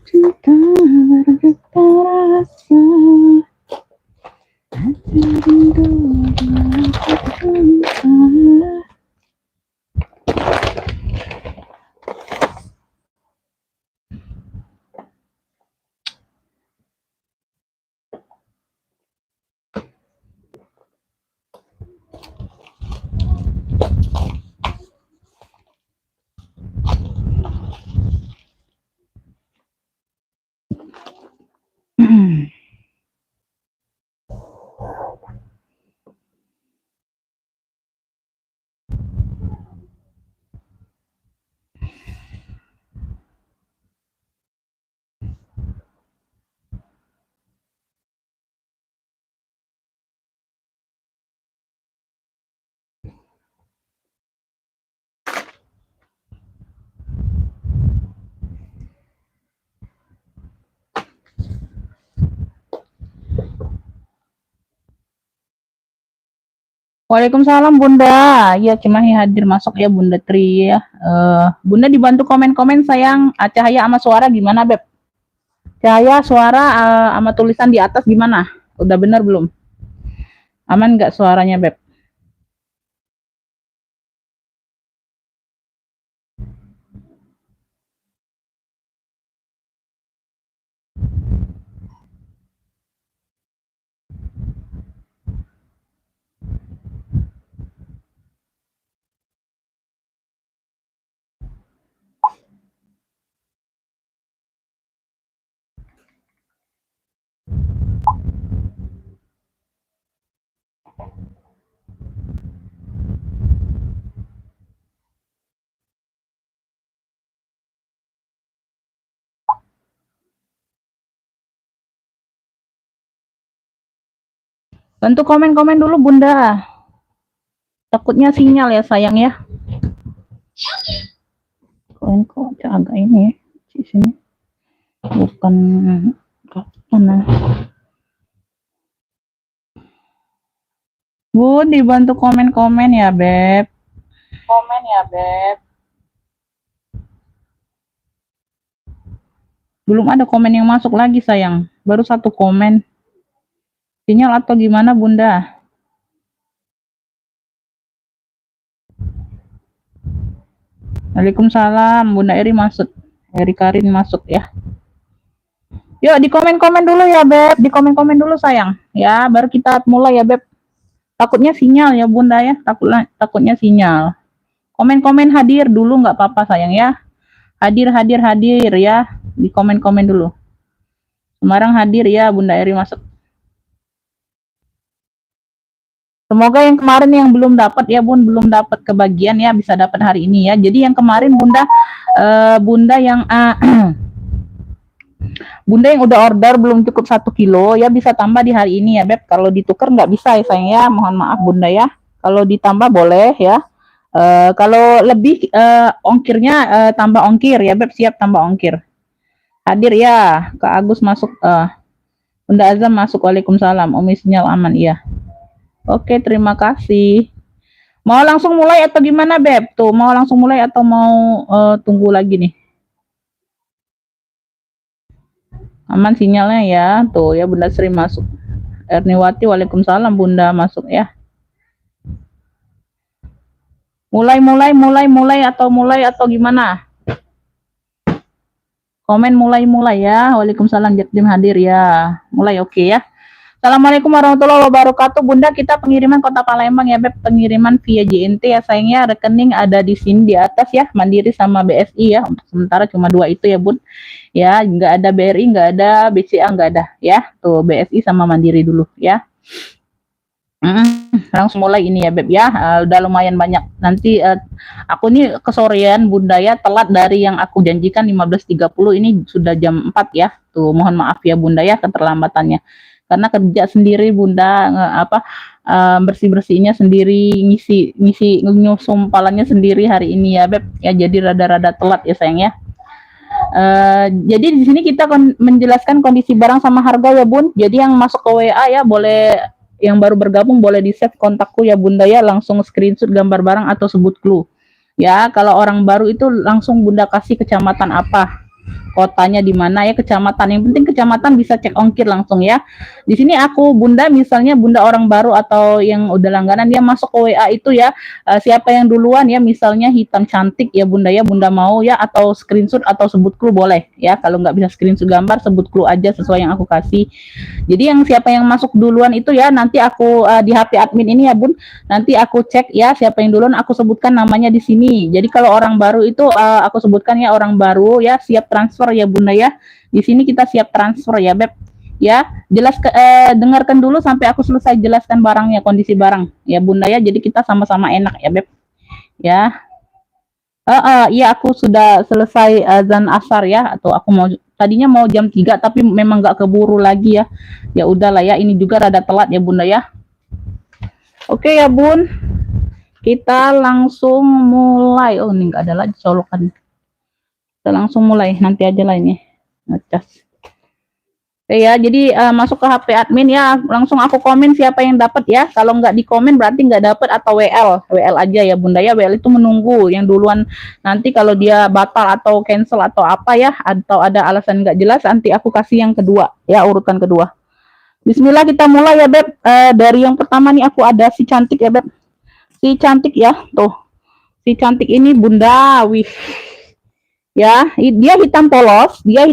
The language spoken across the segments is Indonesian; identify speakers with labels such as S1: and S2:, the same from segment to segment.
S1: cinta berjuta rasa, hati rindu cinta. Waalaikumsalam Bunda. Ya Cimahi hadir masuk ya Bunda Tri ya. Bunda dibantu komen-komen sayang. Cahaya sama suara gimana Beb? Cahaya, suara sama tulisan di atas gimana? Udah bener belum? Aman nggak suaranya Beb? Bantu komen-komen dulu Bunda. Takutnya sinyal ya sayang ya. Kok agak ini ya di sini. Bukan mana. Bun, dibantu komen-komen ya Beb. Komen ya Beb. Belum ada komen yang masuk lagi sayang. Baru satu komen. Sinyal atau gimana Bunda? Waalaikumsalam, Bunda Eri masuk. Eri Karin masuk ya. Yuk di komen-komen dulu ya Beb, di komen-komen dulu sayang. Ya, baru kita mulai ya Beb. Takutnya sinyal ya Bunda ya, takutnya sinyal. Komen-komen hadir dulu nggak apa-apa sayang ya. Hadir ya, di komen-komen dulu. Semarang hadir ya, Bunda Eri masuk. Semoga yang kemarin yang belum dapat ya Bun, belum dapat kebagian ya, bisa dapat hari ini ya. Jadi yang kemarin Bunda, Bunda yang Bunda yang udah order belum cukup 1 kilo ya, bisa tambah di hari ini ya Beb. Kalau ditukar nggak bisa ya sayang ya, mohon maaf Bunda ya. Kalau ditambah boleh ya. Kalau lebih ongkirnya tambah ongkir ya Beb, siap tambah ongkir. Hadir ya, Kak Agus masuk, Bunda Azam masuk. Waalaikumsalam, Umi sinyal aman iya. Oke, terima kasih. Mau langsung mulai atau gimana Beb? Tuh, mau langsung mulai atau mau tunggu lagi nih? Aman sinyalnya ya. Tuh ya Bunda Sri masuk. Erniwati, Waalaikumsalam Bunda masuk ya. Mulai atau gimana? Komen mulai ya. Waalaikumsalam Jakdim hadir ya. Mulai oke ya. Assalamualaikum warahmatullahi wabarakatuh. Bunda, kita pengiriman Kota Palembang ya Beb, pengiriman via JNT ya sayangnya. Rekening ada di sini di atas ya, Mandiri sama BSI ya. Untuk sementara cuma 2 itu ya Bun. Ya, nggak ada BRI, nggak ada BCA, nggak ada ya. Tuh BSI sama Mandiri dulu ya. Langsung mulai ini ya Beb ya. Udah lumayan banyak. Nanti aku nih kesorean Bunda ya, telat dari yang aku janjikan 15.30, ini sudah jam 4 ya. Tuh mohon maaf ya Bunda ya keterlambatannya. Karena kerja sendiri Bunda, bersih-bersihnya sendiri, ngisi nyusum palanya sendiri hari ini ya Beb ya, jadi rada-rada telat ya sayang ya. Jadi di sini kita menjelaskan kondisi barang sama harga ya Bun. Jadi yang masuk ke WA ya boleh, yang baru bergabung boleh di save kontakku ya Bunda ya, langsung screenshot gambar barang atau sebut clue ya. Kalau orang baru itu langsung Bunda kasih kecamatan apa kotanya di mana ya, kecamatan. Yang penting kecamatan bisa cek ongkir langsung ya. Di sini aku Bunda, misalnya Bunda orang baru atau yang udah langganan, dia masuk ke WA itu ya, siapa yang duluan ya, misalnya hitam cantik ya Bunda ya, Bunda mau ya, atau screenshot atau sebut clue boleh ya. Kalau nggak bisa screenshot gambar, sebut clue aja sesuai yang aku kasih. Jadi yang siapa yang masuk duluan itu ya, nanti aku di HP admin ini ya Bun, nanti aku cek ya siapa yang duluan, aku sebutkan namanya di sini. Jadi kalau orang baru itu aku sebutkan ya, orang baru ya siap transfer ya Bunda ya. Di sini kita siap transfer ya Beb. Ya, dengarkan dulu sampai aku selesai jelaskan barangnya, kondisi barang ya Bunda ya. Jadi kita sama-sama enak ya Beb. Ya. Iya aku sudah selesai azan asar ya, atau aku mau tadinya mau jam 3 tapi memang nggak keburu lagi ya. Ya udahlah ya, ini juga rada telat ya Bunda ya. Oke ya Bun, kita langsung mulai. Oh ini nggak ada lagi colokan. Kita langsung mulai, nanti aja lah ini ngecas. Oke ya, jadi masuk ke HP admin ya, langsung aku komen siapa yang dapat ya. Kalau nggak di komen berarti nggak dapat, atau WL aja ya Bunda ya. WL itu menunggu yang duluan, nanti kalau dia batal atau cancel atau apa ya, atau ada alasan nggak jelas, nanti aku kasih yang kedua ya, urutan kedua. Bismillah kita mulai ya Beb. Dari yang pertama nih aku ada si cantik ya Beb. Si cantik ya, tuh. Si cantik ini Bunda, wih. Ya, dia hitam polos ya,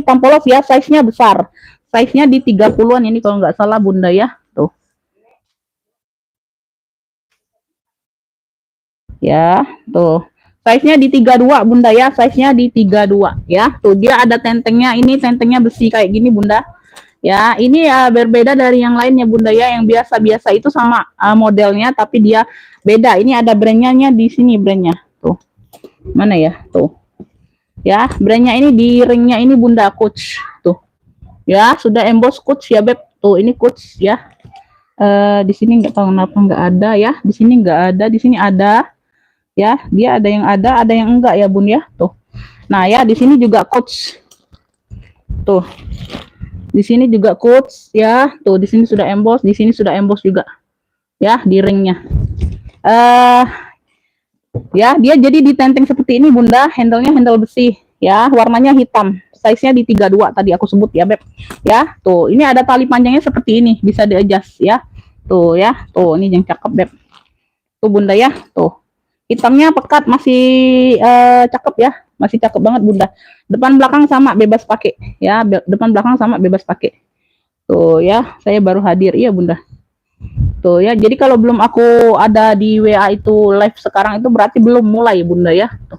S1: size-nya besar. Size-nya di 30-an ini kalau nggak salah Bunda ya. Tuh. Ya, tuh. Size-nya di 32 Bunda ya, size-nya di 32 ya. Tuh dia ada tentengnya, ini tentengnya besi kayak gini Bunda. Ya, ini berbeda dari yang lainnya Bunda ya, yang biasa-biasa itu sama modelnya tapi dia beda. Ini ada brandnya di sini, brandnya. Tuh. Mana ya? Tuh. Ya, brandnya ini di ringnya ini Bunda, Coach. Tuh. Ya, sudah emboss Coach ya Beb. Tuh, ini Coach ya. Di sini nggak tahu kenapa nggak ada ya. Di sini nggak ada, di sini ada. Ya, dia ada yang enggak ya Bun ya. Tuh. Nah, ya di sini juga Coach. Tuh. Di sini juga Coach ya. Tuh, di sini sudah emboss, di sini sudah emboss juga. Ya, di ringnya. Ya, dia jadi ditenteng seperti ini Bunda, handle-nya handle besi ya, warnanya hitam. Size-nya di 32 tadi aku sebut ya, Beb. Ya, tuh, ini ada tali panjangnya seperti ini, bisa di-adjust ya. Tuh ya, tuh ini yang cakep, Beb. Tuh Bunda ya, tuh. Hitamnya pekat, masih cakep ya, masih cakep banget Bunda. Depan belakang sama bebas pakai ya, depan belakang sama bebas pakai. Tuh ya, saya baru hadir iya Bunda. Tuh ya, jadi kalau belum aku ada di WA itu live sekarang itu berarti belum mulai Bunda ya. Tuh.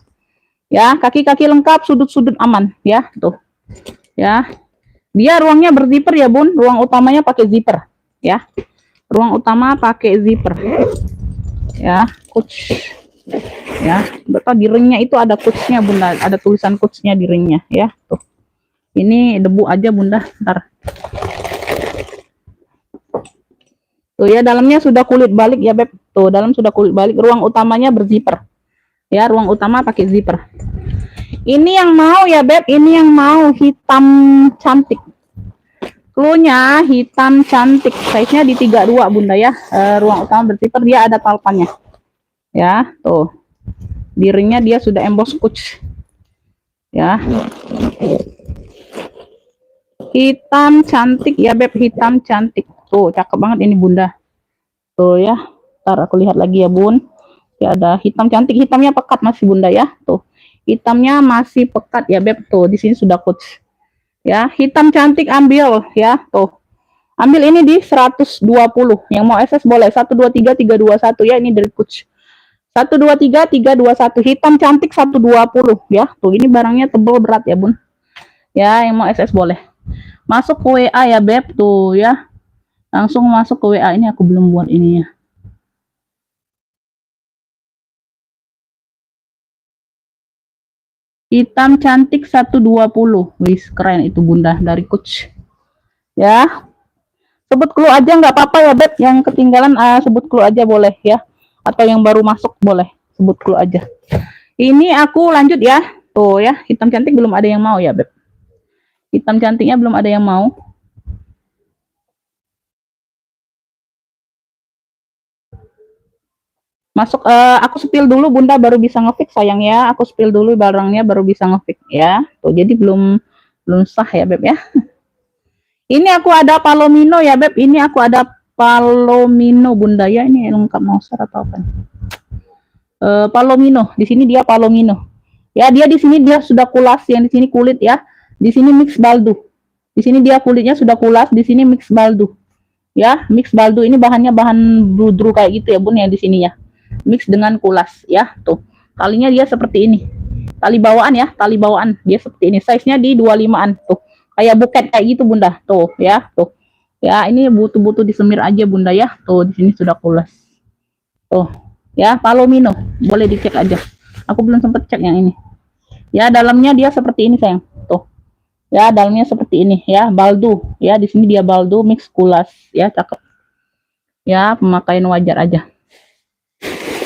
S1: Ya, kaki-kaki lengkap, sudut-sudut aman ya, tuh. Ya. Dia ruangnya berzipper ya, Bun. Ruang utamanya pakai zipper ya. Ruang utama pakai zipper. Ya, coach. Ya, betul di ringnya itu ada coachnya Bunda, ada tulisan coachnya di ringnya ya. Tuh. Ini debu aja Bunda, ntar. Tuh ya, dalamnya sudah kulit balik ya Beb. Tuh, dalam sudah kulit balik. Ruang utamanya berzipper. Ya, ruang utama pakai zipper. Ini yang mau ya Beb, ini yang mau hitam cantik. Cluenya hitam cantik. Size-nya di 32 Bunda ya. Ruang utama berzipper, dia ada talpannya. Ya, tuh. Di ringnya dia sudah emboss coach. Ya. Hitam cantik ya Beb, hitam cantik. Tuh, cakep banget ini Bunda. Tuh ya. Ntar aku lihat lagi ya Bun. Ya ada hitam cantik, hitamnya pekat masih Bunda ya. Tuh. Hitamnya masih pekat ya Beb. Tuh, di sini sudah coach. Ya, hitam cantik ambil ya. Tuh. Ambil ini di 120. Yang mau SS boleh 123 321 ya, ini dari coach. 123 321 hitam cantik 120 ya. Tuh, ini barangnya tebal berat ya Bun. Ya, yang mau SS boleh. Masuk ke WA ya Beb tuh ya. Langsung masuk ke WA, ini aku belum buat ininya. Hitam cantik 120. Wis keren itu Bunda dari coach. Ya. Sebut clue aja nggak apa-apa ya Beb. Yang ketinggalan sebut clue aja boleh ya. Atau yang baru masuk boleh. Sebut clue aja. Ini aku lanjut ya. Tuh ya, hitam cantik belum ada yang mau ya Beb. Hitam cantiknya belum ada yang mau. Masuk, aku spill dulu bunda baru bisa ngefix sayang ya, aku spill dulu barangnya baru bisa ngefix ya. Tuh jadi belum sah ya beb ya. Ini aku ada palomino ya beb, ini aku ada palomino bunda ya, ini lengkap monster atau apa? Palomino, di sini dia palomino. Ya dia di sini dia sudah kulas, yang di sini kulit ya, di sini mix baldu. Di sini dia kulitnya sudah kulas, di sini mix baldu. Ya, mix baldu ini bahannya bahan bludru kayak gitu ya bun ya di sini ya. Mix dengan kulas ya, tuh. Talinya dia seperti ini. Tali bawaan ya, tali bawaan dia seperti ini. Size-nya di 25-an tuh. Kayak buket kayak gitu bunda, tuh ya, tuh. Ya, ini butuh-butuh disemir aja bunda ya. Tuh, di sini sudah kulas. Tuh, ya, palomino. Boleh dicek aja. Aku belum sempat cek yang ini. Ya, dalamnya dia seperti ini sayang. Tuh. Ya, dalamnya seperti ini ya, baldu. Ya, di sini dia baldu mix kulas ya, cakep. Ya, pemakaian wajar aja.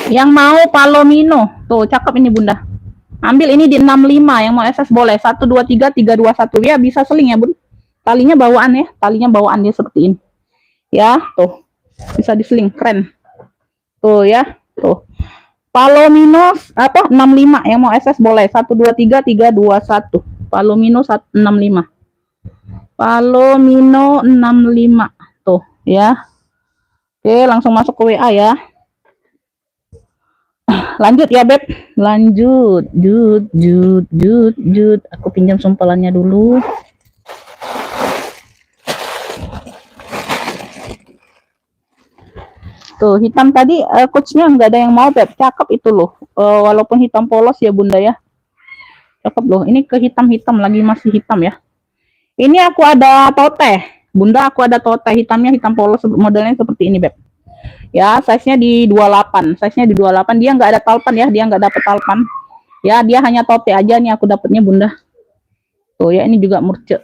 S1: Yang mau palomino, tuh cakep ini bunda. Ambil ini di 65, yang mau SS boleh. 1 2 3 3 2 1 ya, bisa seling ya bun. Talinya bawaan ya, talinya bawaan dia seperti ini. Ya, tuh. Bisa diseling, keren. Tuh ya, tuh. Palomino apa 65, yang mau SS boleh. 1 2 3 3 2 1. Palomino 65. Palomino 65 tuh ya. Oke, langsung masuk ke WA ya. Lanjut ya beb, lanjut, jut. Aku pinjam sumpalannya dulu. Tuh hitam tadi coachnya nggak ada yang mau beb, cakep itu loh. Walaupun hitam polos ya bunda ya, cakep loh. Ini ke hitam lagi, masih hitam ya. Ini aku ada tote, bunda aku ada tote hitamnya, hitam polos modelnya seperti ini beb. Ya, size-nya di 28. Size-nya di 28. Dia nggak ada talpan ya, dia nggak dapet talpan. Ya, dia hanya tote aja nih aku dapetnya bunda. Tuh ya, ini juga murce.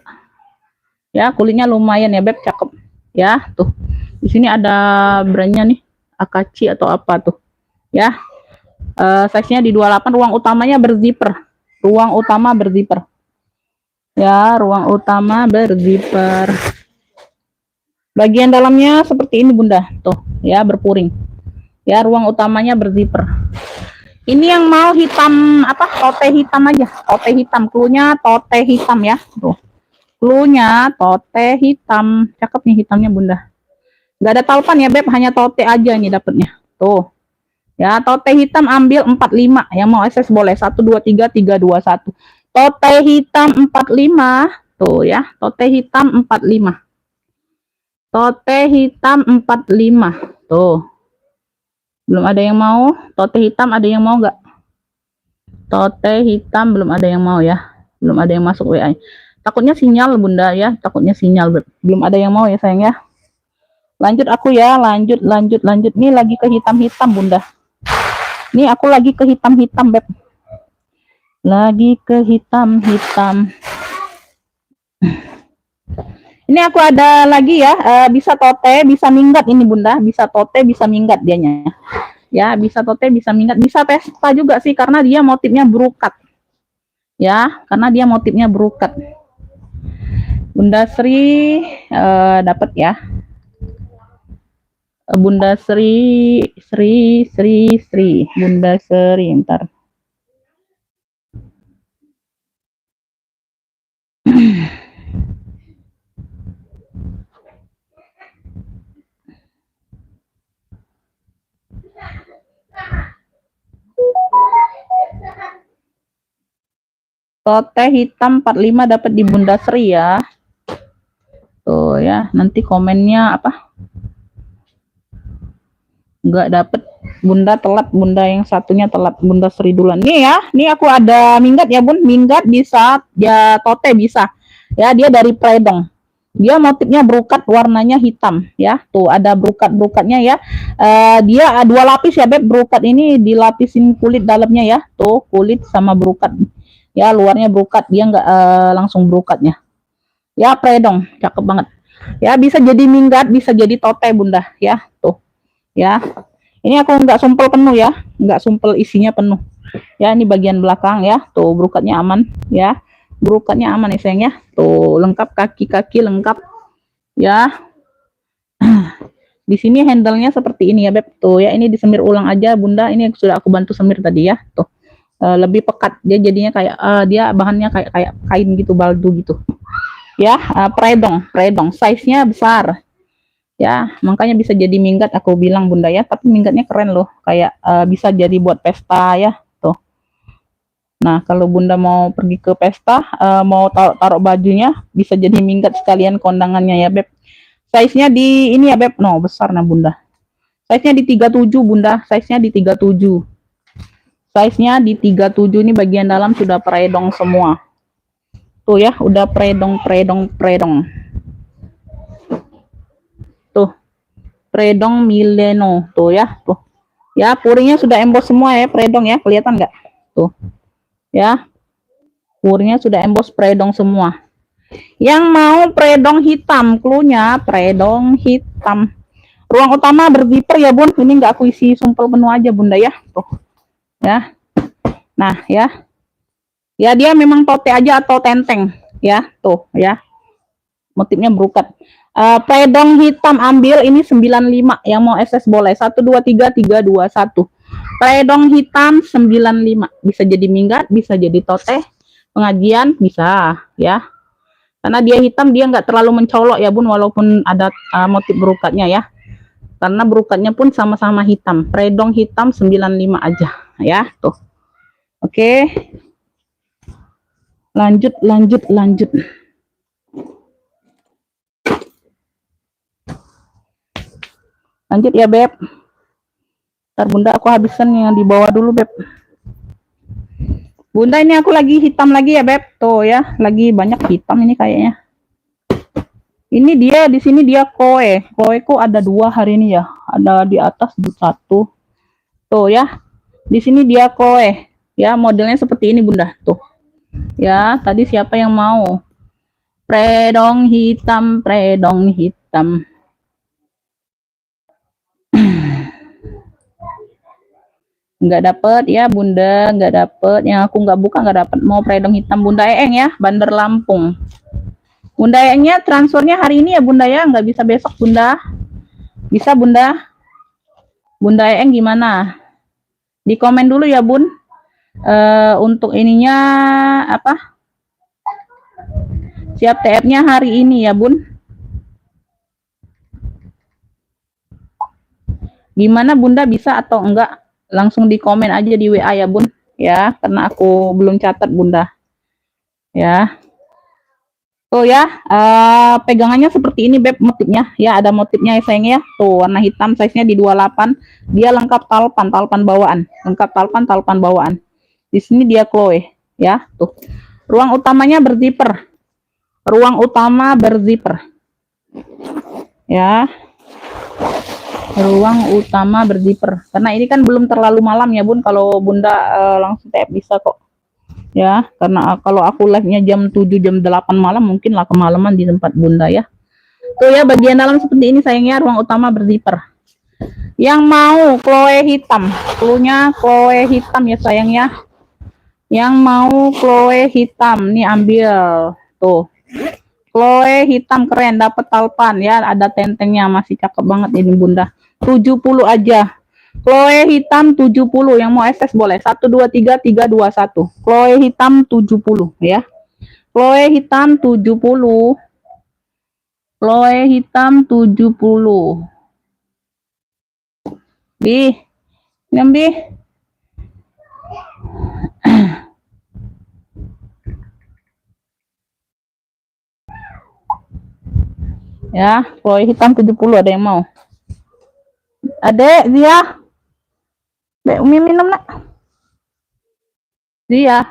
S1: Ya, kulitnya lumayan ya beb, cakep. Ya, tuh. Di sini ada brandnya nih, Akachi atau apa tuh. Ya. Size-nya di 28, ruang utamanya berzipper. Ruang utama berzipper. Ya, ruang utama berzipper. Bagian dalamnya seperti ini bunda, tuh ya, berpuring. Ya, ruang utamanya berzipper. Ini yang mau hitam apa, tote hitam aja, tote hitam, cluenya tote hitam ya, tuh. Cluenya tote hitam, cakep nih hitamnya bunda. Gak ada talpan ya beb, hanya tote aja nih dapetnya. Tuh. Ya, tote hitam ambil 45, yang mau SS boleh. 1 2 3 3 2 1. Tote hitam 45, tuh ya, tote hitam 45. Tote hitam 45. Tuh. Belum ada yang mau. Tote hitam ada yang mau nggak? Tote hitam belum ada yang mau ya. Belum ada yang masuk WA. Takutnya sinyal bunda ya. Takutnya sinyal. Belum ada yang mau ya sayang ya. Lanjut aku ya. Lanjut. Nih lagi ke hitam-hitam bunda. Nih aku lagi ke hitam-hitam beb. Lagi ke hitam-hitam. Ini aku ada lagi ya, bisa tote, bisa minggat ini bunda, bisa tote, bisa minggat dianya. Ya, bisa tote, bisa minggat, bisa pesta juga sih, karena dia motifnya berukat. Ya, karena dia motifnya berukat. Bunda Sri dapat ya. Bunda Sri, Bunda Sri, ntar. Tote hitam 45 dapat di Bunda Sri ya. Tuh ya, nanti komennya apa? Enggak dapet, bunda telat, bunda yang satunya telat, Bunda Sri duluan. Nih ya, nih aku ada minggat ya bun, minggat bisa, ya tote bisa. Ya, dia dari Predong. Dia motifnya berukat, warnanya hitam ya. Tuh ada berukat-berukatnya ya. Dia 2 lapis ya beb, berukat ini dilapisin kulit dalamnya ya. Tuh kulit sama berukat. Ya, luarnya berukat, dia nggak langsung berukatnya. Ya, Predong, cakep banget. Ya, bisa jadi minggat, bisa jadi tote bunda ya. Tuh. Ya, ini aku nggak sumpel penuh ya, nggak sumpel isinya penuh ya. Ini bagian belakang ya, tuh berukatnya aman ya, berukatnya aman ya sayang ya. Tuh lengkap, kaki-kaki lengkap ya. Di sini handle-nya seperti ini ya Beb. Tuh ya, ini disemir ulang aja Bunda. Ini sudah aku bantu semir tadi ya. Tuh. Lebih pekat dia jadinya kayak dia bahannya kayak kain gitu, baldu gitu. Ya, predong size-nya besar. Ya, makanya bisa jadi minggat aku bilang Bunda ya. Tapi minggatnya keren loh. Kayak bisa jadi buat pesta ya. Tuh. Nah, kalau Bunda mau pergi ke pesta, mau taruh bajunya, bisa jadi minggat sekalian kondangannya ya Beb. Size-nya di ini ya Beb. No, besar nah Bunda. Size-nya di 37 Bunda. Size-nya di 37. Size-nya di 37 ini bagian dalam sudah predong semua. Tuh ya, udah predong. Tuh. Predong Mileno. Tuh ya, tuh. Ya, puringnya sudah emboss semua ya, predong ya. Kelihatan nggak? Tuh. Ya. Puringnya sudah emboss predong semua. Yang mau predong hitam, cluenya predong hitam. Ruang utama berzipper ya Bun. Ini nggak aku isi sumpel penuh aja Bunda ya. Tuh. Ya. Nah ya. Ya dia memang tote aja atau tenteng. Ya. Tuh ya. Motifnya berukat. Predong hitam ambil ini 95. Yang mau SS boleh. 1, 2, 3, 3, 2, 1. Predong hitam 95. Bisa jadi minggat, bisa jadi tote. Pengajian bisa ya. Karena dia hitam, dia nggak terlalu mencolok ya Bun, walaupun ada motif berukatnya ya. Karena berukatnya pun sama-sama hitam. Predong hitam 95 aja ya, tuh. Oke. Lanjut. Lanjut ya Beb. Ntar Bunda aku habiskan yang di bawah dulu Beb. Bunda ini aku lagi hitam lagi ya Beb. Tuh ya, lagi banyak hitam ini kayaknya. Ini dia di sini dia koe. Koeku ada 2 hari ini ya. Ada di atas 1. Tuh ya. Di sini dia koe. Ya, modelnya seperti ini Bunda. Tuh. Ya, tadi siapa yang mau? Predong hitam. Nggak dapet ya Bunda, nggak dapet. Yang aku nggak buka nggak dapet. Mau predong hitam Bunda Eeng ya, Bandar Lampung. Bunda Eengnya transfernya hari ini ya Bunda ya, nggak bisa besok Bunda. Bisa Bunda? Bunda Eeng gimana? Di komen dulu ya Bun. Untuk ininya apa? Siap TF-nya hari ini ya Bun. Gimana Bunda, bisa atau enggak? Langsung di komen aja di WA ya Bun. Ya, karena aku belum catat Bunda. Ya. Tuh ya, pegangannya seperti ini Beb motifnya. Ya, ada motifnya ya sayang ya. Tuh, warna hitam, size-nya di 28. Dia lengkap talpan bawaan. Lengkap talpan bawaan. Di sini dia Chloe ya, tuh. Ruang utamanya berzipper. Ya. Ruang utama berzipper. Karena ini kan belum terlalu malam ya Bun, kalau Bunda langsung TF bisa kok. Ya, karena kalau aku live-nya jam 7 jam 8 malam mungkin lah kemalaman di tempat Bunda ya. Tuh ya, bagian dalam seperti ini sayangnya, ruang utama berzipper. Yang mau Chloe hitam, cluenya Chloe hitam ya sayangnya. Yang mau Chloe hitam nih ambil. Tuh. Chloe hitam keren, dapat talpan ya, ada tentengnya, masih cakep banget ini Bunda. 70 aja. Chloe hitam 70, yang mau SS boleh. 1 2 3 3 2 1. Chloe hitam 70 ya. Chloe hitam 70. Chloe hitam 70. Bi. Bi. Ya, Chloe hitam 70 ada yang mau? Adek, dia. Dek, Umi minum nak. Dia.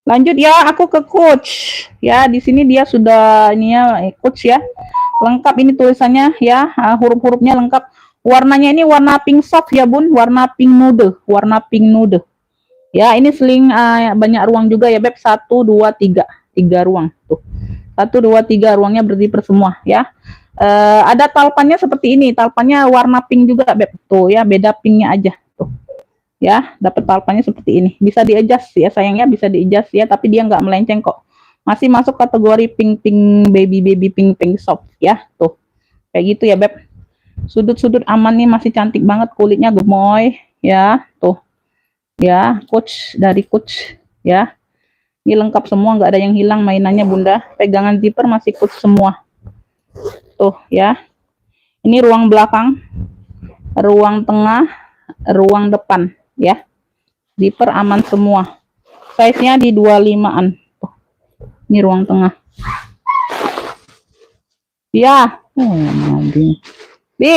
S1: Lanjut ya, aku ke coach. Ya, di sini dia sudah ini ya, coach ya. Lengkap ini tulisannya ya, huruf-hurufnya lengkap. Warnanya ini warna pink soft ya Bun, warna pink nude. Ya, ini seling banyak ruang juga ya Beb. 1 2 3. 3 ruang tuh. 1 2 3 ruangnya berzipper semua ya. Ada talpannya seperti ini, talpannya warna pink juga Beb. Tuh ya, beda pinknya aja tuh. Ya, dapat talpannya seperti ini. Bisa di-adjust ya sayangnya, bisa di-adjust ya, tapi dia nggak melenceng kok. masih masuk kategori pink pink baby pink pink soft ya. Tuh kayak gitu ya beb. Sudut-sudut aman nih, masih cantik banget, kulitnya gemoy ya. Tuh ya, coach dari coach ya. Ini lengkap semua, nggak ada yang hilang mainannya bunda. Pegangan zipper masih coach semua. Tuh ya. Ini ruang belakang, ruang tengah, ruang depan ya. Zipper aman semua. Size-nya di 25-an. Tuh. Ini ruang tengah. Ya. Bi.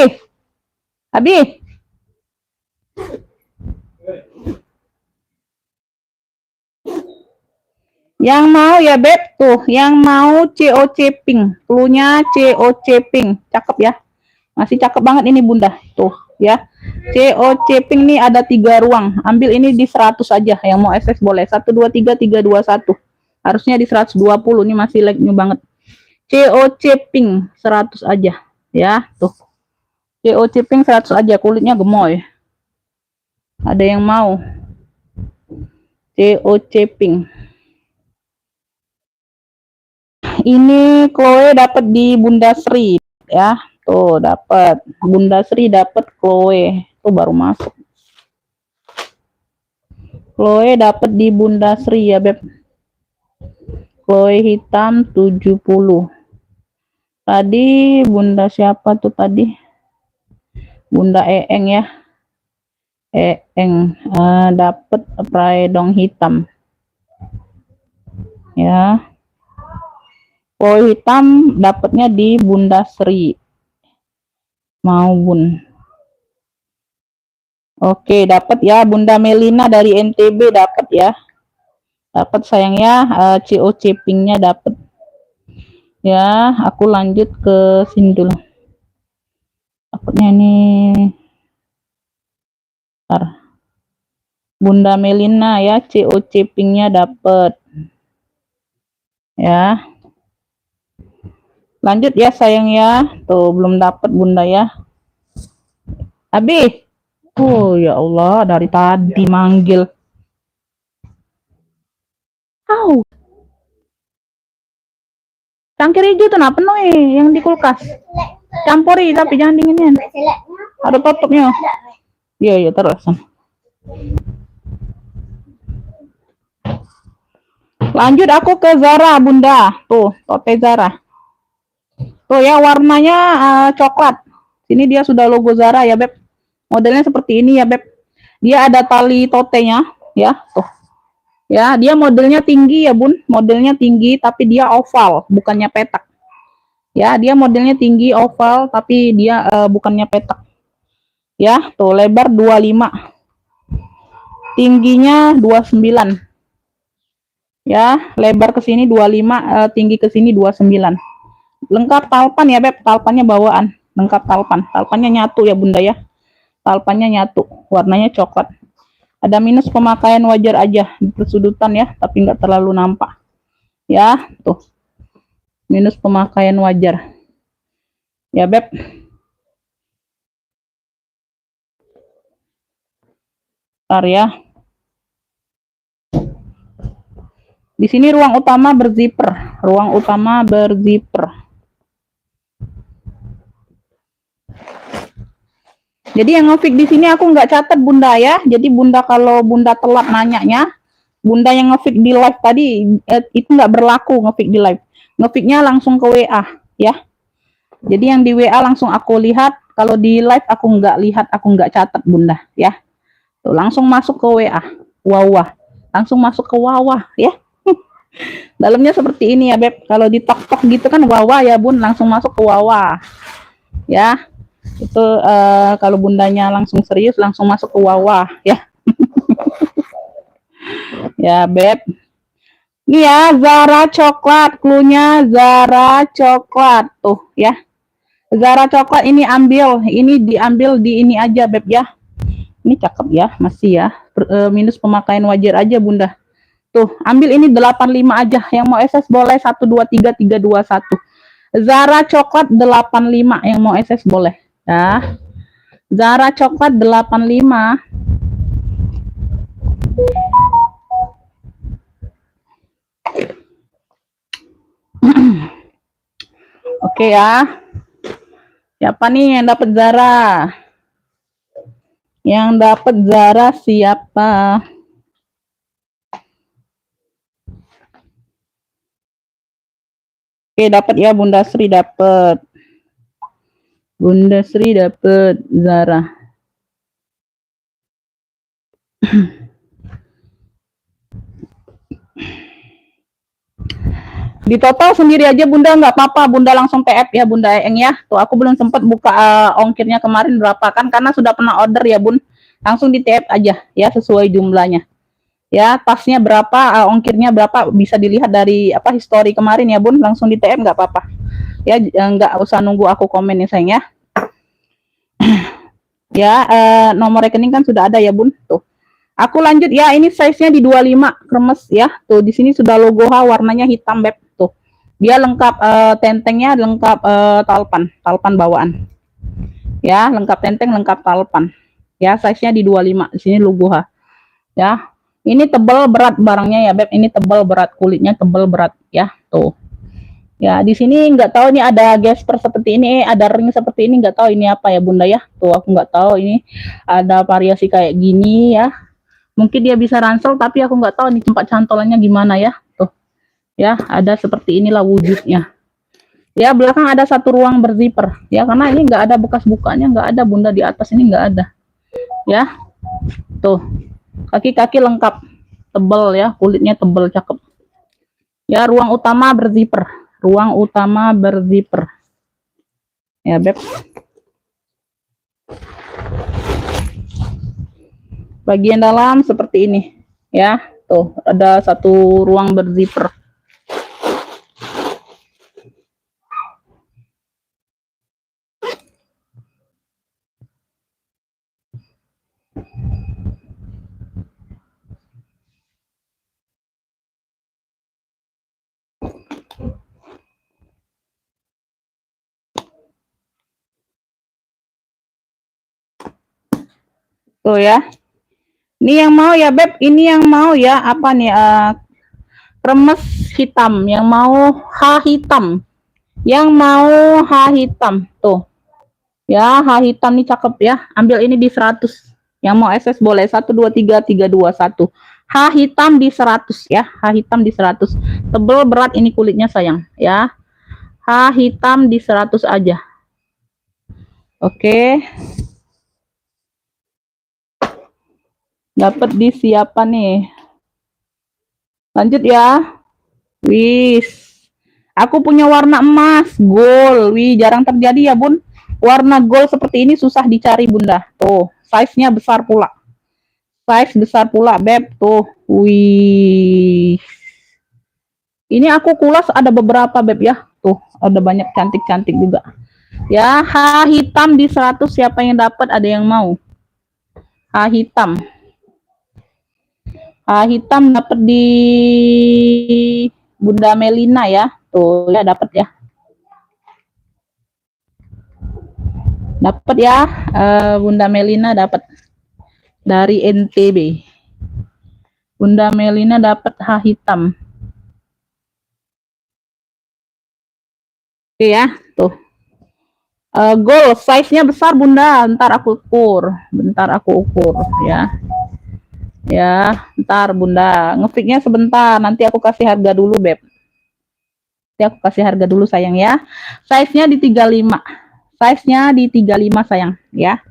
S1: Abi. Yang mau ya beb, tuh yang mau COC pink, cluenya COC pink, cakep ya, masih cakep banget ini bunda. Tuh ya, COC pink nih ada 3 ruang, ambil ini di 100 aja, yang mau SS boleh 123 321, harusnya di 120, ini masih like-nya banget. COC pink 100 aja ya. Tuh COC pink 100 aja, kulitnya gemoy. Ada yang mau COC pink? Ini Chloe dapat di Bunda Sri ya. Tuh dapat Bunda Sri, dapat Chloe. Tuh baru masuk. Chloe dapat di Bunda Sri ya, beb. Chloe hitam 70. Tadi Bunda siapa tuh tadi? Bunda Eeng ya. Eeng dapat Praedong hitam. Ya. Chloe hitam dapatnya di Bunda Sri. Mau bun. Oke, dapat ya Bunda Melina dari NTB, dapat ya. Dapat sayangnya, COC pinknya dapat. Ya, aku lanjut ke sini dulu. Dapatnya ini. Bentar. Bunda Melina ya, COC pinknya dapat. Ya. Lanjut ya sayang ya. Tuh belum dapat Bunda ya. Abi. Oh ya Allah, dari tadi manggil. Au. Cangkir hijau tuh apa nih yang di kulkas? Campuri tapi jangan dinginin. Ada tutupnya. Iya iya terus. Lanjut aku ke Zara bunda. Tuh tote Zara. Tuh ya warnanya coklat. Sini dia sudah logo Zara ya beb. Modelnya seperti ini ya beb. Dia ada tali totenya ya. Tuh. Ya dia modelnya tinggi ya bun. Modelnya tinggi tapi dia oval bukannya petak. Ya dia modelnya tinggi oval tapi dia bukannya petak. Ya tuh lebar 25. Tingginya 29. Ya lebar ke sini 25, tinggi ke sini 29. Lengkap talpan ya beb, talpannya bawaan, lengkap talpan, talpannya nyatu ya bunda ya, talpannya nyatu, warnanya coklat. Ada minus pemakaian wajar aja di persudutan ya, tapi nggak terlalu nampak ya. Tuh minus pemakaian wajar ya beb. Bentar ya. Di sini ruang utama berzipper, ruang utama berzipper. Jadi yang ngefik di sini aku nggak catat bunda ya. Jadi bunda kalau bunda telat nanyanya, bunda yang ngefik di live tadi itu nggak berlaku ngefik di live. Ngefiknya langsung ke WA ya. Jadi yang di WA langsung aku lihat. Kalau di live aku nggak lihat, aku nggak catat bunda ya. Tuh langsung masuk ke WA. Wawah. Langsung masuk ke wawah ya. Dalamnya seperti ini ya beb. Kalau di tok-tok gitu kan wawah ya bun, langsung masuk ke wawah ya. Itu kalau bundanya langsung serius langsung masuk ke wawah ya. Ya beb. Ini ya Zara coklat, cluenya Zara coklat tuh ya. Zara coklat ini ambil, ini diambil di ini aja beb ya. Ini cakep ya, masih ya. Minus pemakaian wajar aja bunda. Tuh, ambil ini 85 aja. Yang mau SS boleh 123 321. Zara coklat 85, yang mau SS boleh. Ya. Zara coklat 85. Oke ya. Siapa nih yang dapat Zara? Yang dapat Zara siapa? Oke, dapat ya Bunda Sri dapat. Bunda Sri dapat Zara. Di total sendiri aja Bunda nggak apa-apa, Bunda langsung TF ya Bunda Eng ya. Tuh aku belum sempat buka ongkirnya kemarin berapa kan karena sudah pernah order ya Bun. Langsung di TF aja ya sesuai jumlahnya. Ya, tasnya berapa, ongkirnya berapa bisa dilihat dari apa histori kemarin ya Bun, langsung di TF nggak apa-apa. Ya nggak usah nunggu aku komen ya sayang ya. Ya, nomor rekening kan sudah ada ya Bun. Tuh. Aku lanjut ya, ini size-nya di 25 kremes ya. Tuh di sini sudah logo H warnanya hitam beb. Tuh. Dia lengkap tentengnya lengkap talpan bawaan. Ya, lengkap tenteng, lengkap talpan. Ya, size-nya di 25. Di sini logo H. Ya. Ini tebal berat barangnya ya beb. Ini tebal berat, kulitnya tebal berat ya. Tuh. Ya, di sini nggak tahu ini ada gesper seperti ini, ada ring seperti ini, nggak tahu ini apa ya Bunda ya. Tuh aku nggak tahu ini ada variasi kayak gini ya. Mungkin dia bisa ransel tapi aku nggak tahu nih tempat cantolannya gimana ya. Tuh. Ya, ada seperti inilah wujudnya. Ya, belakang ada satu ruang berzipper. Ya, karena ini nggak ada bekas bukanya, nggak ada Bunda di atas ini nggak ada. Ya. Tuh. Kaki-kaki lengkap. Tebal ya, kulitnya tebal cakep. Ya, ruang utama berzipper. Ruang utama berzipper. Ya, beb. Bagian dalam seperti ini. Ya, tuh ada satu ruang berzipper. Tuh ya. Ini yang mau ya beb, ini yang mau ya apa nih kremes hitam, yang mau H hitam. Yang mau H hitam tuh. Ya, H hitam nih cakep ya. Ambil ini di 100. Yang mau SS boleh 1 2 3 3 2 1. H hitam di 100 ya. H hitam di 100. Tebel berat ini kulitnya sayang ya. H hitam di 100 aja. Oke. Dapat di siapa nih? Lanjut ya. Wis. Aku punya warna emas, gold. Wih, jarang terjadi ya, Bun. Warna gold seperti ini susah dicari, Bunda. Tuh, size-nya besar pula. Size besar pula, Beb. Tuh. Wih. Ini aku kulas ada beberapa, Beb ya. Tuh, ada banyak cantik-cantik juga. Ya, H hitam di 100 siapa yang dapat? Ada yang mau? H hitam. Hitam dapat di Bunda Melina ya. Tuh ya dapat ya. Dapat ya. Bunda Melina dapat dari NTB. Bunda Melina dapat H hitam. Oke ya, tuh. Gold size-nya besar Bunda, ntar aku ukur. Bentar aku ukur ya. Ya, ntar Bunda, ngefiknya sebentar, nanti aku kasih harga dulu, Beb. Nanti aku kasih harga dulu sayang ya. Size-nya di 35. Size-nya di 35 sayang ya.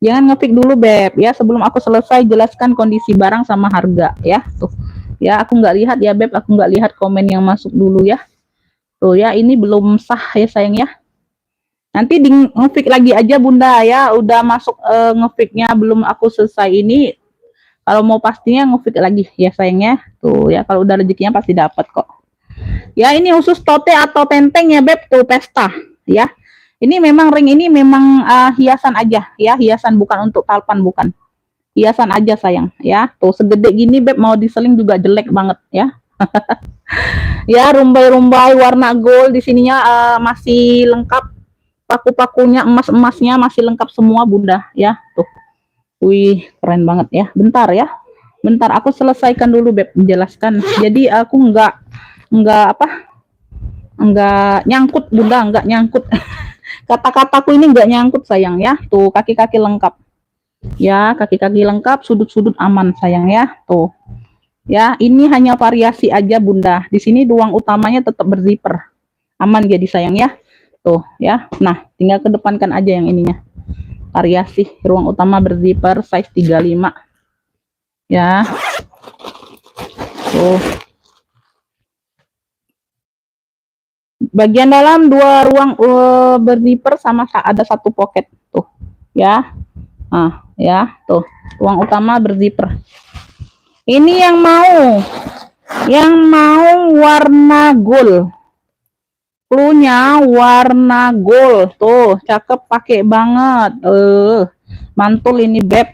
S1: Jangan ngefik dulu, Beb ya, sebelum aku selesai jelaskan kondisi barang sama harga ya. Tuh. Ya, aku nggak lihat ya, Beb, aku nggak lihat komen yang masuk dulu ya. Tuh ya, ini belum sah ya sayang ya. Nanti di ngefik lagi aja Bunda ya, udah masuk ngefiknya belum aku selesai ini. Kalau mau pastinya ngefit lagi ya sayangnya. Tuh ya, kalau udah rezekinya pasti dapat kok. Ya, ini khusus tote atau tenteng ya Beb, tuh pesta ya. Ini memang ring ini memang hiasan aja ya, hiasan bukan untuk talpan bukan. Hiasan aja sayang ya. Tuh segede gini Beb mau diseling juga jelek banget ya. Ya, rumbai-rumbai warna gold di sininya masih lengkap. Paku-pakunya emas-emasnya masih lengkap semua Bunda ya. Tuh. Wih, keren banget ya. Bentar ya. Bentar aku selesaikan dulu Beb menjelaskan. Jadi aku nggak apa? Enggak nyangkut bunda, enggak nyangkut. Kata-kataku ini enggak nyangkut sayang ya. Tuh kaki-kaki lengkap. Ya, kaki-kaki lengkap, sudut-sudut aman sayang ya. Tuh. Ya, ini hanya variasi aja bunda. Di sini ruang utamanya tetap berzipper. Aman jadi sayang ya. Tuh ya. Nah, tinggal kedepankan aja yang ininya. Variasi ruang utama berzipper size 35. Ya. Tuh. Bagian dalam dua ruang berzipper sama ada satu pocket tuh. Ya. Nah, ya, tuh. Ruang utama berzipper. Ini yang mau warna gold. Cluenya warna gold. Tuh, cakep pakai banget. Mantul ini, Beb.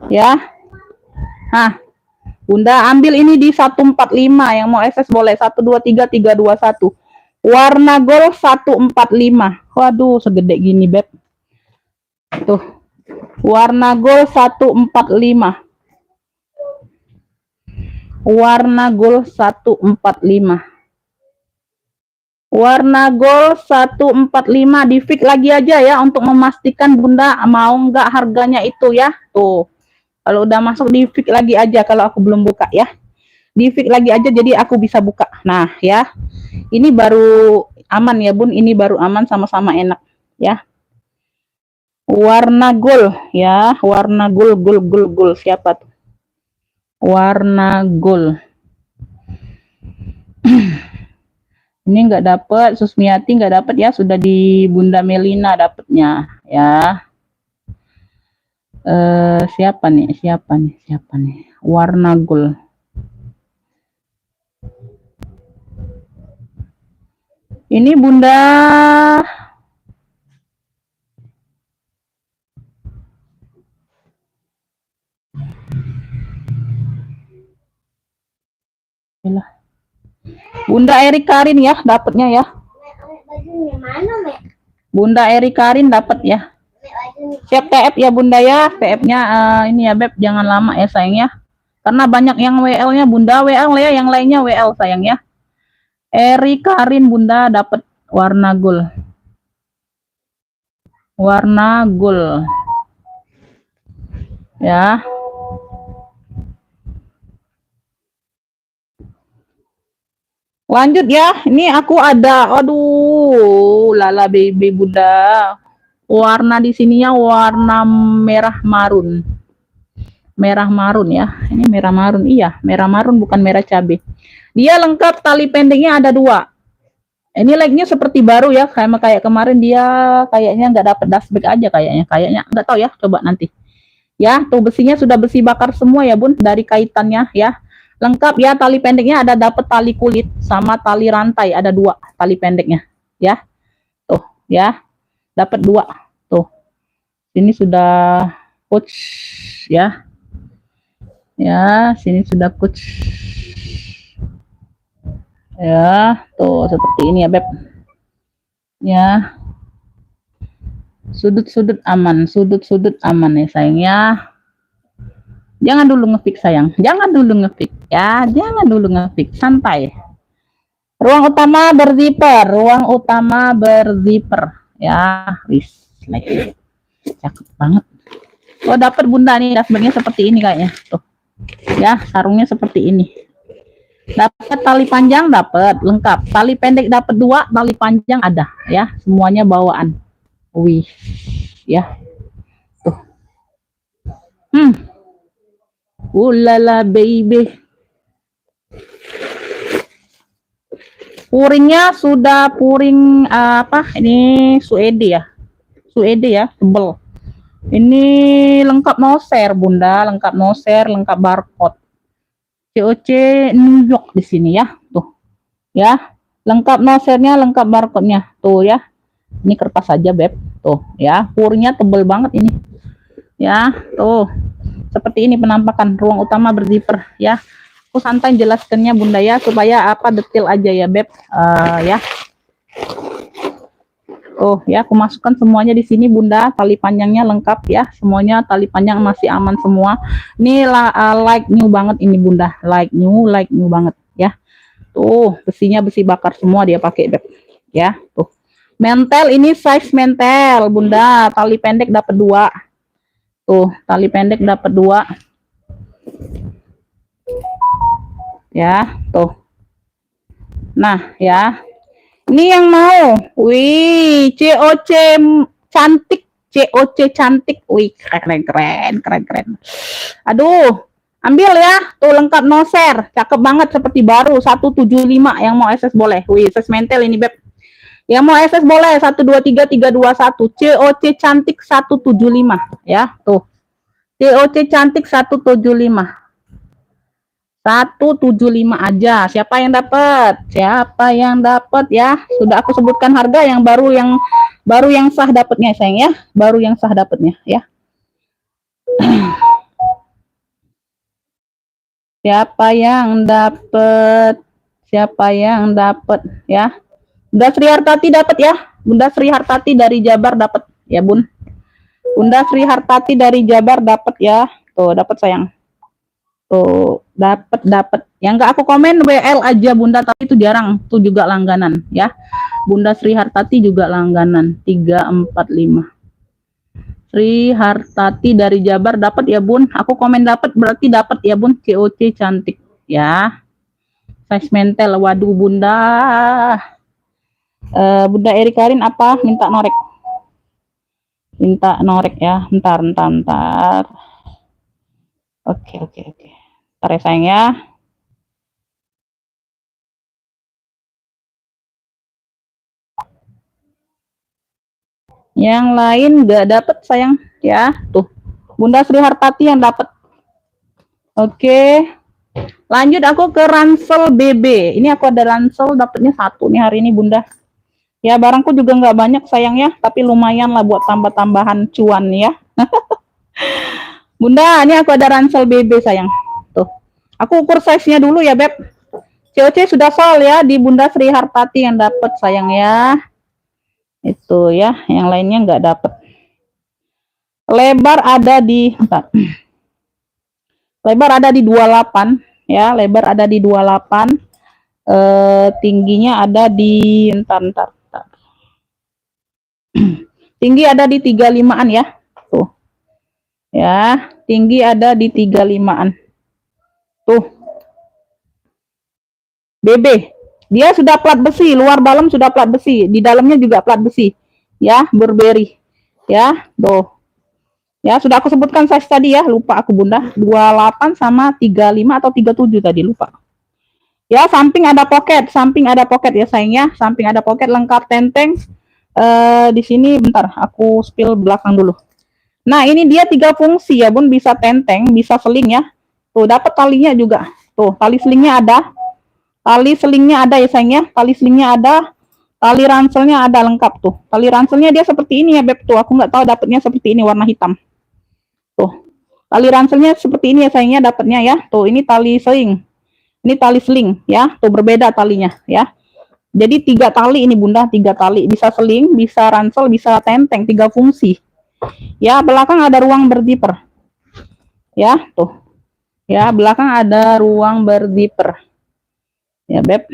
S1: Ya. Nah, Bunda ambil ini di 145. Yang mau SS boleh 123 321. Warna gold 145. Waduh, segede gini, Beb. Tuh. Warna gold 145. Warna gold 145. Warna gold 145 di fix lagi aja ya untuk memastikan Bunda mau nggak harganya itu ya. Tuh. Kalau udah masuk di fix lagi aja kalau aku belum buka ya. Di fix lagi aja jadi aku bisa buka. Nah, ya. Ini baru aman ya, Bun. Ini baru aman sama-sama enak ya. Warna gold ya, warna gold. Siapa tuh? Warna gold. Ini nggak dapet, Susmiati nggak dapet ya, sudah di Bunda Melina dapetnya ya. Siapa nih? Warna gold. Ini Bunda Bunda Eri Karin ya, dapatnya ya. Bunda Eri Karin dapat ya. Siap TF ya Bunda ya. TF-nya ini ya Beb, jangan lama ya sayang ya. Karena banyak yang WL-nya Bunda, WL ya, yang lainnya WL sayang ya. Eri Karin Bunda dapat warna gold. Warna gold. Ya. Lanjut ya, ini aku ada, aduh, lala baby Bunda. Warna di sininya warna merah marun. Merah marun ya, ini merah marun, iya, merah marun bukan merah cabai. Dia lengkap, tali pendeknya ada 2. Ini legnya seperti baru ya, kayak kemarin dia kayaknya nggak dapet dashback aja kayaknya nggak tahu ya, coba nanti. Ya, tuh besinya sudah besi bakar semua ya Bun, dari kaitannya ya. Lengkap ya, tali pendeknya ada dapat tali kulit sama tali rantai, ada 2 tali pendeknya ya. Tuh ya, dapat 2 tuh. Ini sudah coach ya. Ya, sini sudah coach ya, tuh seperti ini ya Beb ya. Sudut-sudut aman ya sayang ya. Jangan dulu ngepick sayang, jangan dulu ngepick ya, santai. Ruang utama berzipper ya. Wis, like. Cakep banget. Oh, dapat Bunda nih, dashbacknya seperti ini kayaknya tuh ya, sarungnya seperti ini. Dapat tali panjang, dapat lengkap, tali pendek dapat 2, tali panjang ada ya, semuanya bawaan. Wih ya tuh. Ulala baby. Puringnya sudah puring apa ini, suede ya, tebel. Ini lengkap noser Bunda, lengkap noser, lengkap barcode. COC New York di sini ya, tuh ya, lengkap nosernya, lengkap barcode-nya tuh ya. Ini kertas saja Beb, tuh ya, puringnya tebel banget ini ya. Tuh seperti ini penampakan ruang utama berzipper ya. Aku santai jelaskannya Bunda ya, supaya apa detail aja ya Beb ya. Oh ya, aku masukkan semuanya di sini Bunda, tali panjangnya lengkap ya, semuanya tali panjang masih aman semua. Ini like new banget ini Bunda, like new banget ya. Tuh, besinya besi bakar semua dia pakai, Beb. Ya, tuh. Mentel ini size mentel, Bunda. Tali pendek dapat 2. Tuh, tali pendek dapat 2. Ya, tuh. Nah, ya. Ini yang mau. Wih, COC cantik. COC cantik. Wih, keren. Aduh, ambil ya. Tuh lengkap no share. Cakep banget seperti baru. 175 yang mau SS boleh. Wih, SS mentel ini, Beb. Yang mau SS boleh. 123 321. COC cantik 175 ya. Tuh. COC cantik 175. 175 aja. Siapa yang dapat? Siapa yang dapat ya? Sudah aku sebutkan harga yang baru yang sah dapatnya, sayang ya. Baru yang sah dapatnya ya. Siapa yang dapat? Siapa yang dapat ya? Bunda Sri Hartati dapat ya. Bunda Sri Hartati dari Jabar dapat ya, Bun. Bunda Sri Hartati dari Jabar dapat ya. Tuh, dapat sayang. Tuh, dapat. Yang enggak aku komen WL aja, Bunda, tapi itu jarang. Tuh juga langganan ya. Bunda Sri Hartati juga langganan 345. Sri Hartati dari Jabar dapat ya, Bun. Aku komen dapat berarti dapat ya, Bun. COC cantik ya. Size mentel. Waduh, Bunda. Bunda Eri Karin apa? Minta norek. Minta norek ya. Bentar. Oke. Ntar ya, sayang ya. Yang lain nggak dapat, sayang ya. Tuh, Bunda Sri Hartati yang dapat. Oke. Lanjut aku ke ransel BB. Ini aku ada ransel dapatnya 1 nih hari ini, Bunda. Ya, barangku juga nggak banyak, sayang ya, tapi lumayan lah buat tambah-tambahan cuan ya. Bunda, ini aku ada ransel BB, sayang. Tuh. Aku ukur size-nya dulu ya, Beb. COC sudah sold ya di Bunda Sri Hartati yang dapat, sayang ya. Itu ya, yang lainnya nggak dapat. Lebar ada di lebar ada di 28 ya, lebar ada di 28. Tingginya ada di entar. Tinggi ada di 35-an ya. Tuh. Ya, tinggi ada di 35-an. Tuh. BB. Dia sudah plat besi, luar dalam sudah plat besi, di dalamnya juga plat besi. Ya, Burberry. Ya, tuh. Ya, sudah aku sebutkan size tadi ya, lupa aku, Bunda. 28 sama 35 atau 37 tadi, lupa. Ya, samping ada pocket ya, sayangnya. Samping ada pocket lengkap tenteng. Di sini bentar, aku spill belakang dulu. Nah, ini dia 3 fungsi ya, Bun, bisa tenteng, bisa seling ya. Tuh, dapat talinya juga. Tuh, tali selingnya ada. Tali selingnya ada ya, sayangnya. Tali selingnya ada. Tali ranselnya ada lengkap tuh. Tali ranselnya dia seperti ini ya, Beb. Tuh, aku nggak tahu dapatnya seperti ini warna hitam. Tuh. Tali ranselnya seperti ini ya, sayangnya dapatnya ya. Tuh, ini tali seling. Ini tali seling ya. Tuh, berbeda talinya ya. Jadi 3 tali ini, Bunda, 3 tali. Bisa seling, bisa ransel, bisa tenteng, 3 fungsi. Ya, belakang ada ruang berdiper. Ya, tuh. Ya, belakang ada ruang berdiper. Ya, Beb.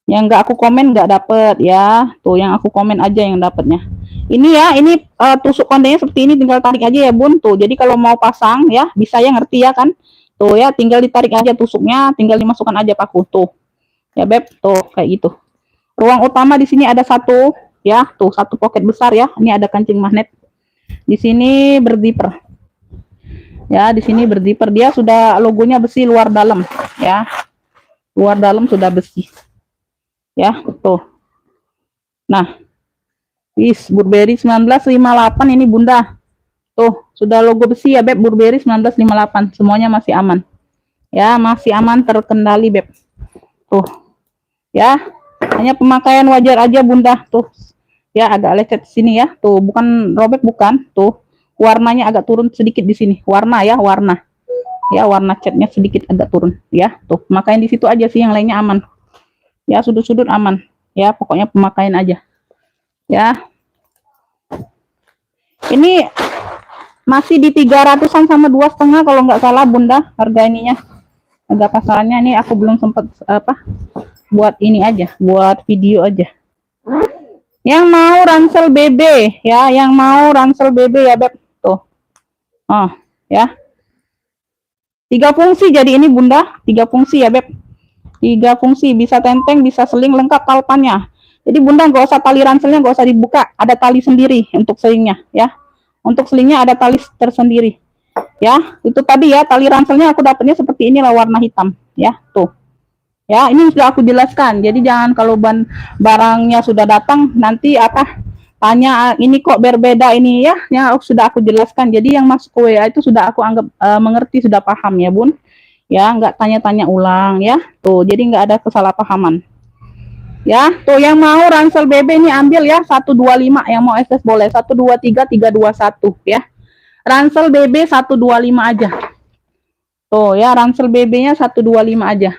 S1: Yang nggak aku komen nggak dapet ya. Tuh, yang aku komen aja yang dapetnya. Ini ya, ini tusuk kondenya seperti ini, tinggal tarik aja ya, Bun. Tuh, jadi kalau mau pasang ya, bisa ya, ngerti ya kan? Tuh ya, tinggal ditarik aja tusuknya, tinggal dimasukkan aja paku tuh. Ya, Beb, tuh kayak gitu. Ruang utama di sini ada 1 ya, tuh 1 pocket besar ya. Ini ada kancing magnet. Di sini berdiper. Ya, di sini berdiper. Dia sudah logonya besi luar dalam ya. Luar dalam sudah besi. Ya, tuh. Nah, Burberry 1958 ini, Bunda. Tuh, sudah logo besi ya, Beb. Burberry 1958. Semuanya masih aman. Ya, masih aman, terkendali, Beb. Tuh. Ya, hanya pemakaian wajar aja, Bunda. Tuh. Ya, agak lecet sini ya. Tuh, bukan robek, bukan. Tuh. Warnanya agak turun sedikit di sini. Warna ya, warna. Ya, warna catnya sedikit agak turun ya. Tuh, pemakaian di situ aja sih, yang lainnya aman. Ya, sudut-sudut aman. Ya, pokoknya pemakaian aja. Ya. Ini Masih di 300-an sama 2,5 kalau nggak salah Bunda harga ininya. Harga pasarannya ini aku belum sempat apa buat ini aja, buat video aja. Yang mau ransel BB ya, yang mau ransel BB ya Beb. Tuh. Oh, ya. 3 fungsi jadi ini Bunda, 3 fungsi ya Beb. 3 fungsi, bisa tenteng, bisa seling, lengkap talpannya. Jadi Bunda nggak usah tali ranselnya nggak usah dibuka, ada tali sendiri untuk selingnya ya. Untuk selingnya ada tali tersendiri. Ya, itu tadi ya tali ranselnya aku dapatnya seperti inilah warna hitam ya, tuh. Ya, ini sudah aku jelaskan. Jadi jangan kalau barangnya sudah datang nanti apa tanya ini kok berbeda ini ya sudah aku jelaskan. Jadi yang masuk ke WA itu sudah aku anggap mengerti, sudah paham ya Bun. Ya, nggak tanya-tanya ulang ya. Tuh, jadi nggak ada kesalahpahaman. Ya, tuh yang mau ransel BB ini ambil ya 125, yang mau SS boleh 123 321 ya. Ransel BB 125 aja. Tuh ya, ransel BB-nya 125 aja.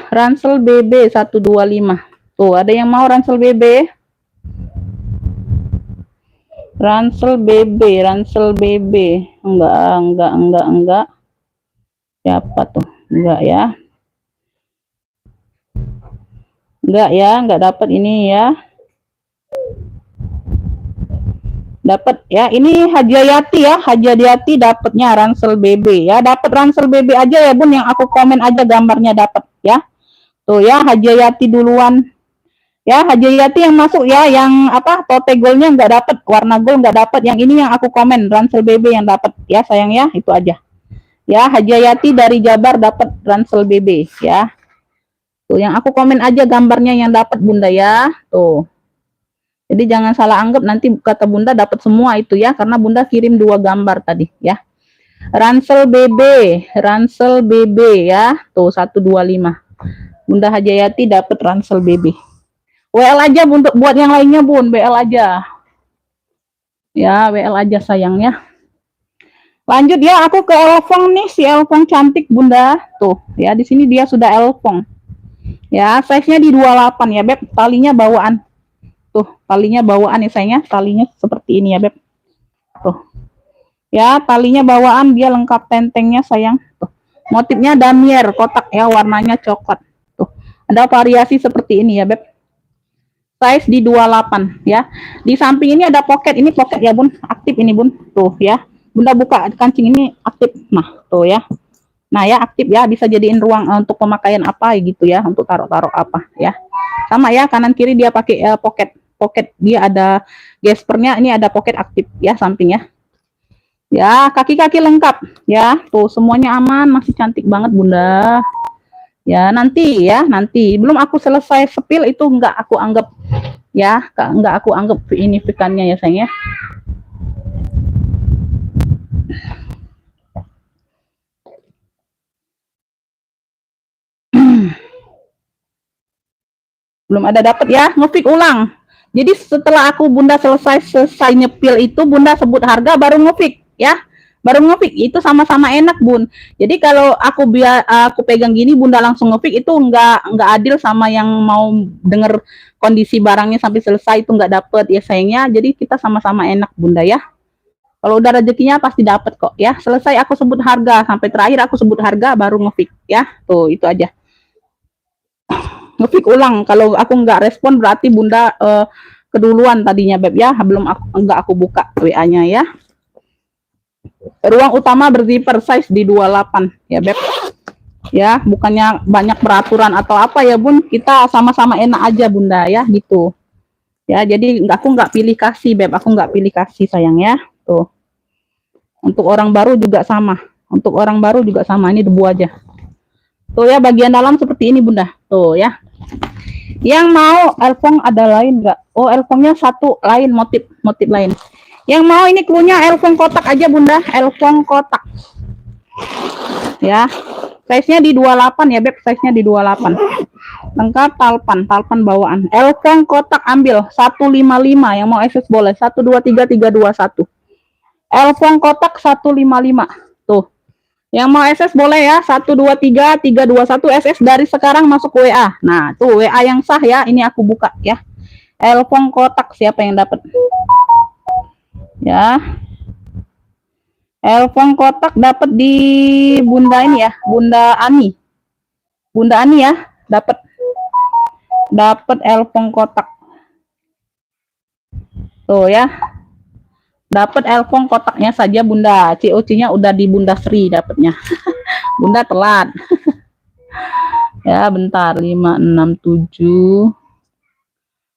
S1: Ransel BB 125. Tuh, ada yang mau ransel BB? Ransel BB, ransel BB. Enggak. Siapa tuh? Enggak ya. Enggak ya, enggak dapat ini ya. Dapat ya, ini Hajayati ya, Hajayati dapatnya ransel BB ya. Dapat ransel BB aja ya Bun, yang aku komen aja gambarnya dapat ya. Tuh ya, Hajayati duluan. Ya, Hajayati yang masuk ya, yang apa tote goldnya nggak dapat, warna gold nggak dapat. Yang ini yang aku komen ransel BB yang dapat ya sayang ya, itu aja. Ya, Hajayati dari Jabar dapat ransel BB ya. Tuh yang aku komen aja gambarnya yang dapat Bunda ya. Tuh. Jadi jangan salah anggap nanti kata Bunda dapat semua itu ya, karena Bunda kirim 2 gambar tadi ya. Ransel BB ya. Tuh 125. Bunda Hajayati dapat ransel BB. WL aja Bun, buat yang lainnya Bun, WL aja. Ya, WL aja sayangnya. Lanjut ya, aku ke Elfong nih, si Elfong cantik Bunda. Tuh, ya di sini dia sudah Elfong. Ya, size-nya di 28 ya, Beb. Talinya bawaan. Tuh, talinya bawaan ya sayangnya, talinya seperti ini ya, Beb. Tuh. Ya, talinya bawaan, dia lengkap tentengnya sayang. Tuh. Motifnya damier, kotak ya, warnanya coklat. Tuh. Ada variasi seperti ini ya, Beb. Size di 28 ya. Di samping ini ada pocket, ini pocket ya Bun, aktif ini Bun. Tuh ya. Bunda buka kancing ini aktif. Nah, tuh ya. Nah ya aktif ya, bisa jadiin ruang untuk pemakaian apa gitu ya, untuk taruh-taruh apa ya. Sama ya, kanan kiri dia pakai pocket. Pocket dia ada gespernya, ini ada pocket aktif ya samping ya. Ya, kaki-kaki lengkap ya. Tuh semuanya aman, masih cantik banget Bunda. Ya nanti belum aku selesai sepil itu enggak aku anggap ya, enggak aku anggap ini pikannya ya sayang ya. Belum ada dapat ya, ngepik ulang. Jadi setelah aku Bunda selesai nyepil itu Bunda sebut harga baru ngepik ya. Baru ngepik itu sama-sama enak Bun. Jadi kalau aku pegang gini Bunda langsung ngepik itu enggak adil sama yang mau denger kondisi barangnya sampai selesai itu enggak dapet ya sayangnya. Jadi kita sama-sama enak Bunda ya. Kalau udah rezekinya pasti dapat kok ya. Selesai aku sebut harga, sampai terakhir aku sebut harga baru ngepik ya. Tuh itu aja. Ngepik ulang. Kalau aku nggak respon berarti Bunda keduluan tadinya Beb ya. Belum aku buka WA-nya ya. Ruang utama berzipper, size di 28 ya Beb. Ya, bukannya banyak peraturan atau apa ya Bun. Kita sama-sama enak aja Bunda ya gitu. Ya, jadi aku nggak pilih kasih Beb. Aku nggak pilih kasih sayang ya. Tuh. Untuk orang baru juga sama. Untuk orang baru juga sama. Ini debu aja. Tuh ya, bagian dalam seperti ini Bunda. Tuh ya. Yang mau elfong ada lain nggak? Oh, elfongnya satu lain, motif lain. Yang mau ini klunya elfong kotak aja Bunda. Elfong kotak. Ya. Size-nya di 28 ya Beb. Size-nya di 28. Lengkap talpan bawaan. Elfong kotak ambil 155. Yang mau SS boleh 123 321. Elfong kotak 155. Tuh. Yang mau SS boleh ya, 123 321 SS dari sekarang masuk WA. Nah, tuh WA yang sah ya, ini aku buka ya. Elfong kotak siapa yang dapat? Ya. Elfong kotak dapat di Bunda ini ya, Bunda Ani. Bunda Ani ya, dapat elfong kotak. Tuh ya. Dapat elfong kotaknya saja Bunda. COC-nya udah di Bunda Sri dapatnya. Bunda telat. Ya, bentar. 5, 6, 7.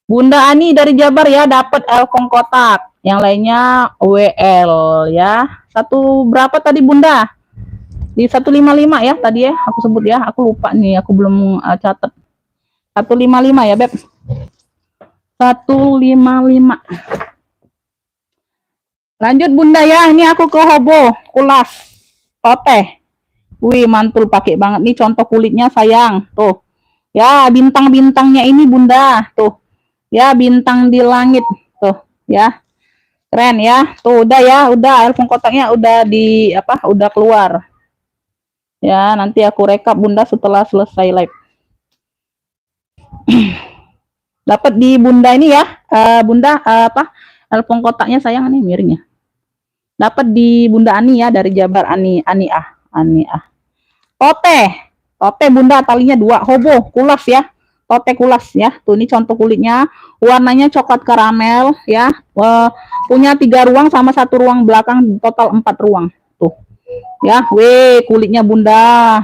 S1: Bunda Ani dari Jabar ya, dapat elfong kotak. Yang lainnya WL ya. Satu berapa tadi Bunda? Di 155 ya tadi ya, aku sebut ya. Aku lupa nih, aku belum catat. 155 ya, Beb. 155. Lanjut Bunda ya, ini aku ke Hobo, kulas. Toteh. Wih, mantul pakai banget nih, contoh kulitnya sayang. Tuh. Ya, bintang-bintangnya ini Bunda. Tuh. Ya, bintang di langit. Tuh, ya. Keren ya. Tuh, udah ya, udah elfong kotaknya udah di apa? Udah keluar. Ya, nanti aku rekap Bunda setelah selesai live. Dapat di Bunda ini ya. Bunda apa? Elfong kotaknya sayang nih miringnya. Dapat di Bunda Ani ya, dari Jabar. Ani ah. Tote Bunda, talinya 2. Hobo kulas ya, tote kulas ya. Tuh, ini contoh kulitnya, warnanya coklat karamel ya. Punya 3 ruang sama 1 ruang belakang, total 4 ruang. Tuh ya, kulitnya Bunda.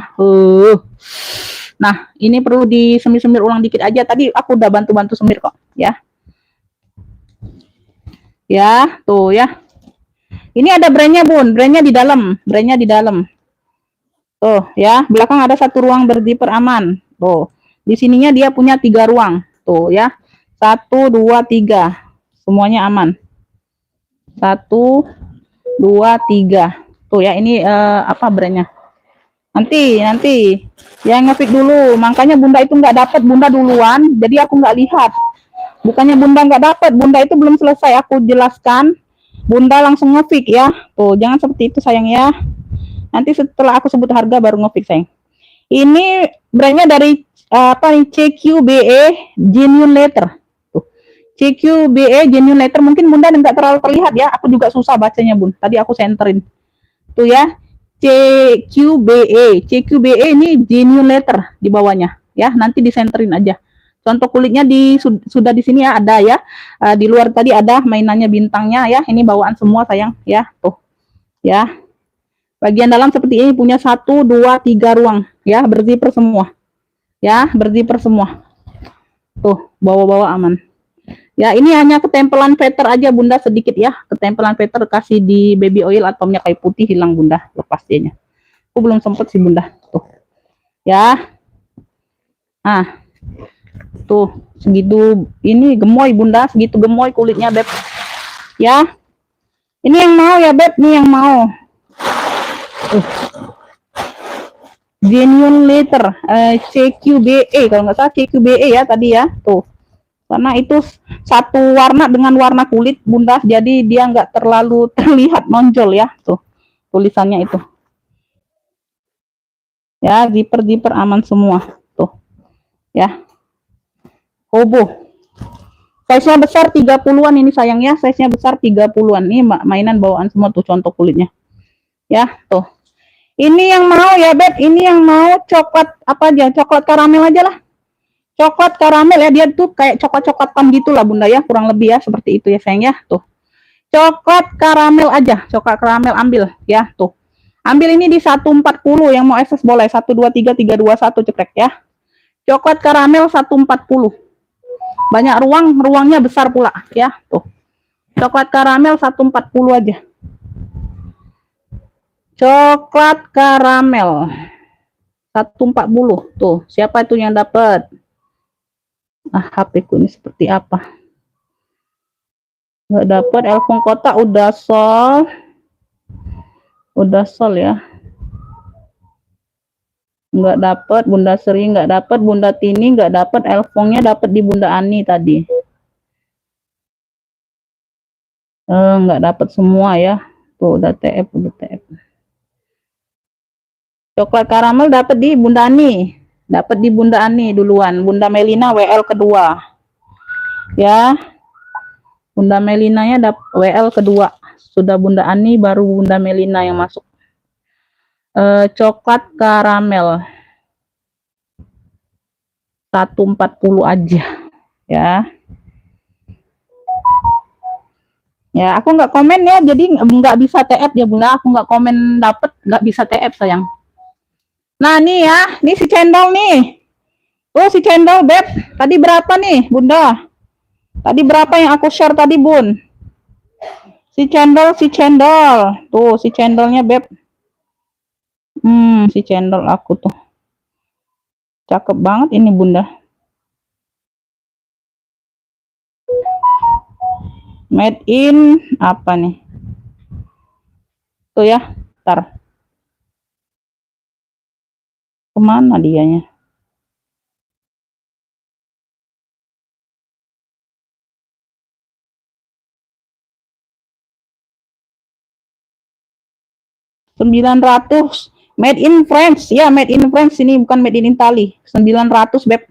S1: Nah, ini perlu disemir-semir ulang dikit aja. Tadi aku udah bantu-bantu semir kok ya. Ya, tuh ya. Ini ada brandnya Bun, brandnya di dalam. Tuh ya, belakang ada 1 ruang berdiper aman. Tuh, di sininya dia punya 3 ruang. Tuh ya, 1, 2, 3, semuanya aman. 1, 2, 3. Tuh ya, ini apa brandnya? Nanti yang ngefit dulu. Makanya Bunda itu nggak dapat, Bunda duluan, jadi aku nggak lihat. Bukannya Bunda nggak dapat, Bunda itu belum selesai aku jelaskan, Bunda langsung ngefit ya. Tuh, jangan seperti itu sayang ya. Nanti setelah aku sebut harga baru ngefix sayang. Ini brandnya dari apa nih? CQBE Genuine Letter. Tuh. CQBE Genuine Letter, mungkin Bunda nggak terlalu terlihat ya. Aku juga susah bacanya Bun. Tadi aku senterin. Tuh ya. CQBE ini Genuine Letter di bawahnya ya. Nanti disenterin aja. Contoh kulitnya sudah di sini ya, ada ya. Di luar tadi ada mainannya bintangnya ya. Ini bawaan semua sayang ya. Tuh. Ya. Bagian dalam seperti ini, punya 1, 2, 3 ruang ya, berzipper semua. Ya, berzipper semua. Tuh, bawa-bawa aman. Ya, ini hanya ketempelan feather aja Bunda sedikit ya. Ketempelan feather kasih di baby oil atau minyak kayu putih, hilang Bunda lepas dianya. Aku belum sempet sih Bunda. Tuh. Ya. Nah. Tuh, segitu ini gemoy Bunda, segitu gemoy kulitnya Beb. Ya. Ini yang mau ya Beb, nih yang mau. Genuine Letter CQBE, kalau nggak salah CQBE ya tadi ya. Tuh, karena itu satu warna dengan warna kulit Bunda, jadi dia nggak terlalu terlihat nonjol ya. Tuh, tulisannya itu ya, zipper aman semua. Tuh ya, Hobo size-nya besar 30-an ini sayang ya, size-nya besar 30-an. Ini mainan bawaan semua tuh, contoh kulitnya ya. Tuh, ini yang mau ya Beb, ini yang mau coklat apa aja, coklat karamel aja lah. Coklat karamel ya, dia tuh kayak coklat-coklatan gitulah Bunda ya, kurang lebih ya seperti itu ya sayang ya. Tuh, coklat karamel aja, coklat karamel ambil ya. Tuh, ambil ini di 140, yang mau SS boleh 1, 2, 3, 3, 2, 1 cekrek ya. Coklat karamel 140, banyak ruangnya besar pula ya. Tuh, coklat karamel 140 aja. Coklat karamel 140. Tuh, siapa itu yang dapat? HP ku ini seperti apa? Nggak dapat. Elfong kotak udah sol ya. Nggak dapat. Bunda Sri nggak dapat, Bunda Tini nggak dapat. Elfongnya dapat di Bunda Ani tadi. Nggak dapat semua ya. Tuh, udah TF. Coklat karamel dapat di Bunda Ani. Dapat di Bunda Ani duluan. Bunda Melina WL kedua. Ya. Bunda Melinanya dapat WL kedua. sudah Bunda Ani, baru Bunda Melina yang masuk. Coklat karamel 140 aja ya. Ya, aku nggak komen ya, jadi nggak bisa TF ya Bunda. Aku nggak komen dapet, nggak bisa TF sayang. Nah nih ya, nih si cendol nih. Oh si cendol beb, tadi berapa nih Bunda? Tadi berapa yang aku share tadi Bun? Si cendol, tuh si cendolnya beb. Si cendol aku tuh, cakep banget ini Bunda. Made in apa nih? Tuh ya, ntar. Kemana dianya? $900. Made in France. Ya, made in France ini, bukan made in Italy. 900 beb.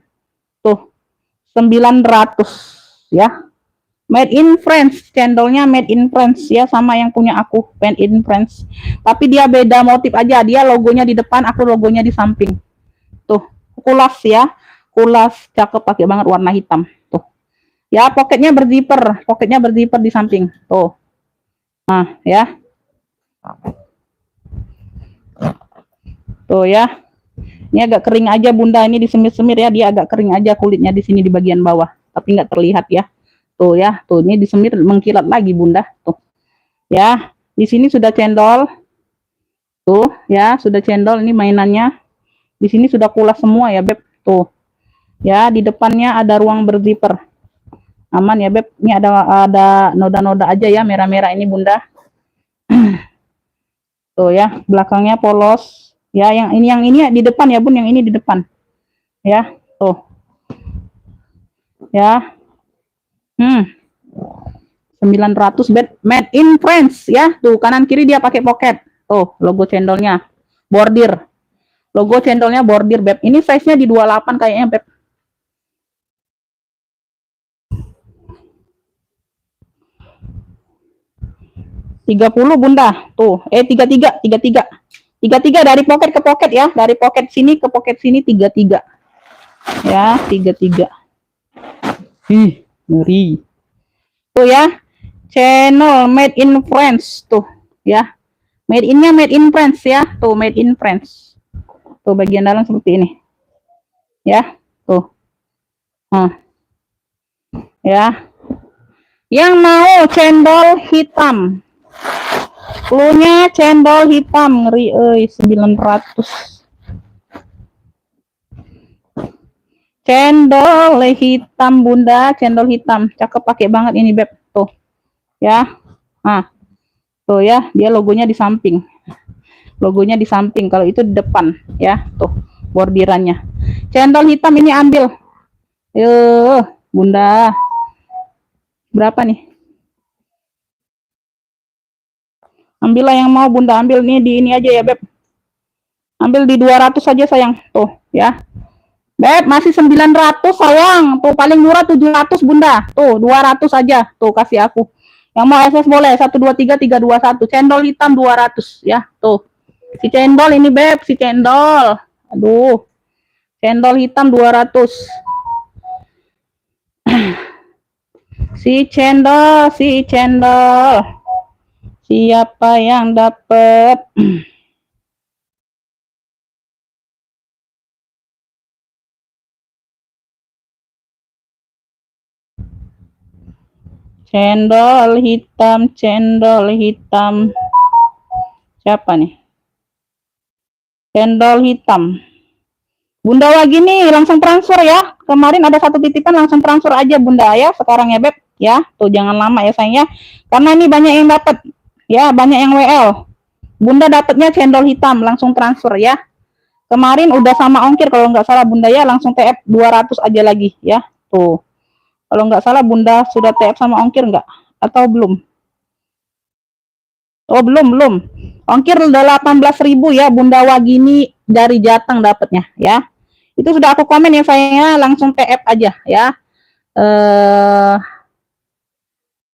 S1: Tuh. 900 ya. Made in France, cendolnya made in France ya, sama yang punya aku, made in France. Tapi dia beda motif aja, dia logonya di depan, aku logonya di samping. Tuh, kulas ya, kulas cakep, pakai banget warna hitam. Tuh, ya poketnya berziper di samping. Tuh, nah ya, tuh ya. Ini agak kering aja Bunda, ini disemir-semir ya, dia agak kering aja kulitnya di sini di bagian bawah, tapi nggak terlihat ya. Tuh ya, tuh ini disemir mengkilat lagi Bunda. Tuh. Ya, di sini sudah cendol. Tuh, ya, sudah cendol ini mainannya. Di sini sudah kulas semua ya, Beb. Tuh. Ya, di depannya ada ruang berzipper. Aman ya, Beb. Ini ada noda-noda aja ya, merah-merah ini Bunda. Tuh ya, belakangnya polos. Ya, yang ini di depan ya, Bun, yang ini di depan. Ya, tuh. Ya. 900 bed made in France ya. Tuh kanan kiri dia pakai pocket. Tuh logo cendolnya. Bordir. Logo cendolnya bordir beb. Ini size-nya di 28 kayaknya beb. $30 Bunda. Tuh, 33 dari pocket ke pocket ya. Dari pocket sini ke pocket sini 33. Ya, 33. Ngeri. Tuh ya. Channel made in France tuh ya. Made in France ya. Tuh made in France. Tuh bagian dalam seperti ini. Ya, tuh. Ya. Yang mau cendol hitam. Cluenya cendol hitam, ngeri 900. Cendol hitam Bunda, cendol hitam. Cakep, pakai banget ini beb. Tuh. Ya. Tuh ya, dia logonya di samping. Logonya di samping, kalau itu di depan ya. Tuh, bordirannya. Cendol hitam ini ambil. Bunda. Berapa nih? Ambillah yang mau Bunda, ambil nih di ini aja ya Beb. Ambil di 200 saja sayang. Tuh ya. Beb, masih 900 sayang. Tuh paling murah 700 Bunda. Tuh 200 aja. Tuh kasih aku. Yang mau SS boleh 123 321. Cendol hitam 200 ya. Tuh. Si cendol ini Beb, si cendol. Aduh. Cendol hitam 200. Si cendol. Siapa yang dapat? Cendol hitam. Siapa nih? Cendol hitam. Bunda lagi nih, langsung transfer ya. Kemarin ada satu titipan, langsung transfer aja Bunda ya. Sekarang ya Beb, ya. Tuh jangan lama ya sayangnya. Karena ini banyak yang dapat. Ya, banyak yang WL. Bunda dapatnya cendol hitam, langsung transfer ya. Kemarin udah sama ongkir kalau nggak salah Bunda ya, langsung TF 200 aja lagi ya. Tuh. Kalau nggak salah Bunda sudah TF sama ongkir nggak? Atau belum? Oh, belum. Ongkir udah 18.000 ya Bunda Wagini dari Jateng dapatnya ya. Itu sudah aku komen ya sayangnya, langsung TF aja ya.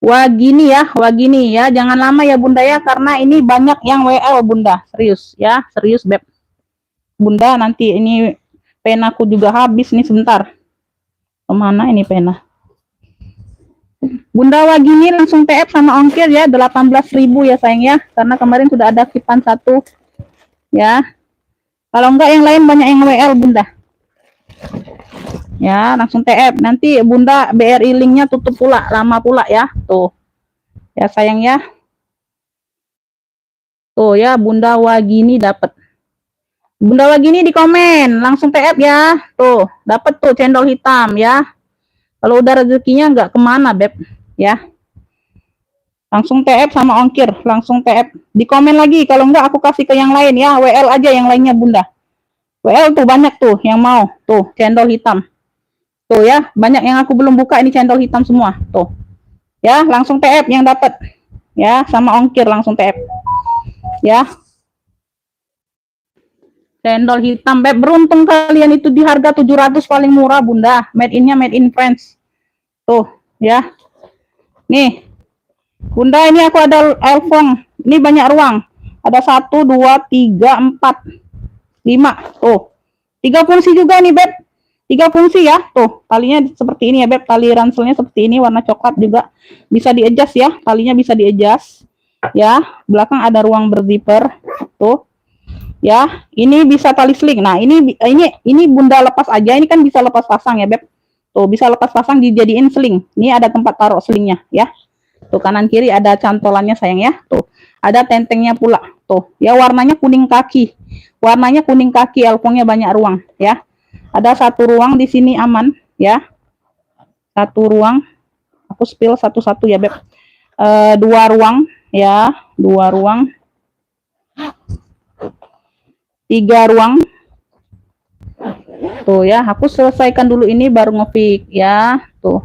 S1: Wagini ya, Wagini ya. Jangan lama ya Bunda ya, karena ini banyak yang WL Bunda. Serius ya, serius Beb. Bunda, nanti ini penaku juga habis nih sebentar. Kemana ini pena? Bunda Wagini langsung TF sama ongkir ya, 18.000 ya sayang ya. Karena kemarin sudah ada kipan satu ya. Kalau enggak yang lain banyak yang WL Bunda. Ya, langsung TF. Nanti Bunda BRI linknya tutup pula, lama pula ya. Tuh. Ya sayang ya. Tuh ya, Bunda Wagini dapat. Bunda Wagini di komen, langsung TF ya. Tuh, dapat tuh cendol hitam ya. Kalau udah rezekinya nggak kemana Beb ya. Langsung TF sama ongkir, langsung TF. Di komen lagi, kalau enggak aku kasih ke yang lain ya. WL aja yang lainnya Bunda. WL tuh banyak tuh yang mau. Tuh, cendol hitam. Tuh ya, banyak yang aku belum buka ini cendol hitam semua. Tuh. Ya, langsung TF yang dapat. Ya, sama ongkir langsung TF. Ya. Cendol hitam, Beb. Beruntung kalian itu di harga 700 paling murah, Bunda. Made in-nya made in France. Tuh, ya. Nih. Bunda, ini aku ada Elfong. Ini banyak ruang. Ada 1, 2, 3, 4, 5. Tuh. 3 fungsi juga nih, Beb. 3 fungsi ya. Tuh, talinya seperti ini ya, Beb. Tali ranselnya seperti ini, warna coklat juga. Bisa di-adjust ya. Talinya bisa di-adjust. Ya, belakang ada ruang berzipper. Tuh. Ya, ini bisa tali sling. Nah, ini Bunda lepas aja. Ini kan bisa lepas pasang ya, Beb. Tuh, bisa lepas pasang dijadiin sling. Ini ada tempat taruh slingnya ya. Tuh, kanan kiri ada cantolannya sayang ya. Tuh, ada tentengnya pula. Tuh, ya warnanya kuning kaki. Warnanya kuning kaki, elfongnya banyak ruang ya. Ada 1 ruang di sini aman ya. 1 ruang. Aku spill satu-satu ya, Beb. 2 ruang ya, 2 ruang. 3 ruang. Tuh ya, aku selesaikan dulu ini baru ngepick ya. Tuh.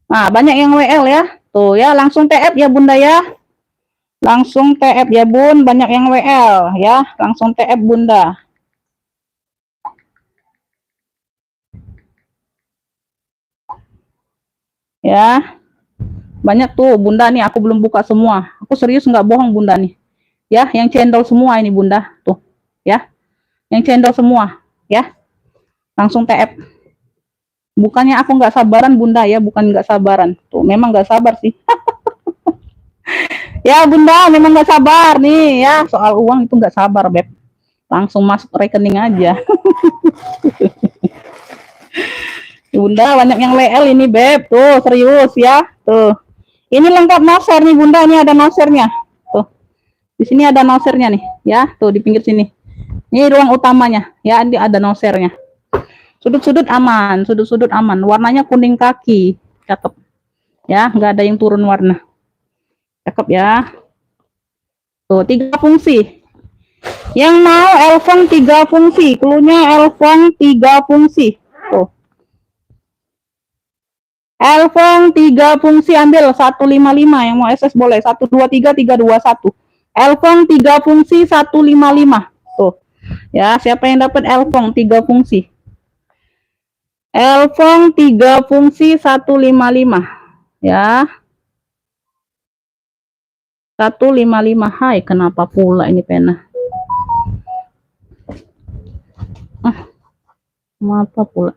S1: Nah, banyak yang WL ya. Tuh ya, langsung TF ya Bunda ya. Langsung TF ya Bun, banyak yang WL ya. Langsung TF Bunda. Ya. Banyak tuh Bunda nih, aku belum buka semua. Aku serius nggak bohong Bunda nih. Ya, yang cendol semua ini Bunda. Tuh. Ya. Yang cendol semua ya. Langsung TF. Bukannya aku nggak sabaran Bunda ya, bukan nggak sabaran. Tuh, memang nggak sabar sih. Ya Bunda, memang nggak sabar nih ya. Soal uang itu nggak sabar, Beb. Langsung masuk rekening aja. Bunda, banyak yang WL ini, Beb. Tuh, serius ya. Tuh. Ini lengkap noser nih Bunda, ini ada nosernya. Tuh. Di sini ada nosernya nih, ya. Tuh di pinggir sini. Ini ruang utamanya, ya. Ini ada nosernya. Sudut-sudut aman, sudut-sudut aman. Warnanya kuning kaki, cakep. Ya, nggak ada yang turun warna. Cakep ya. Tuh, 3 fungsi. Yang mau Elfong 3 fungsi, cluenya Elfong 3 fungsi. Tuh. Elfong 3 fungsi ambil 155, yang mau SS boleh. 123 321. Elfong 3 fungsi 155. Tuh. Ya, siapa yang dapat Elfong 3 fungsi? Elfong 3 fungsi 155 ya. 155. Hai, kenapa pula ini pena? Kenapa pula?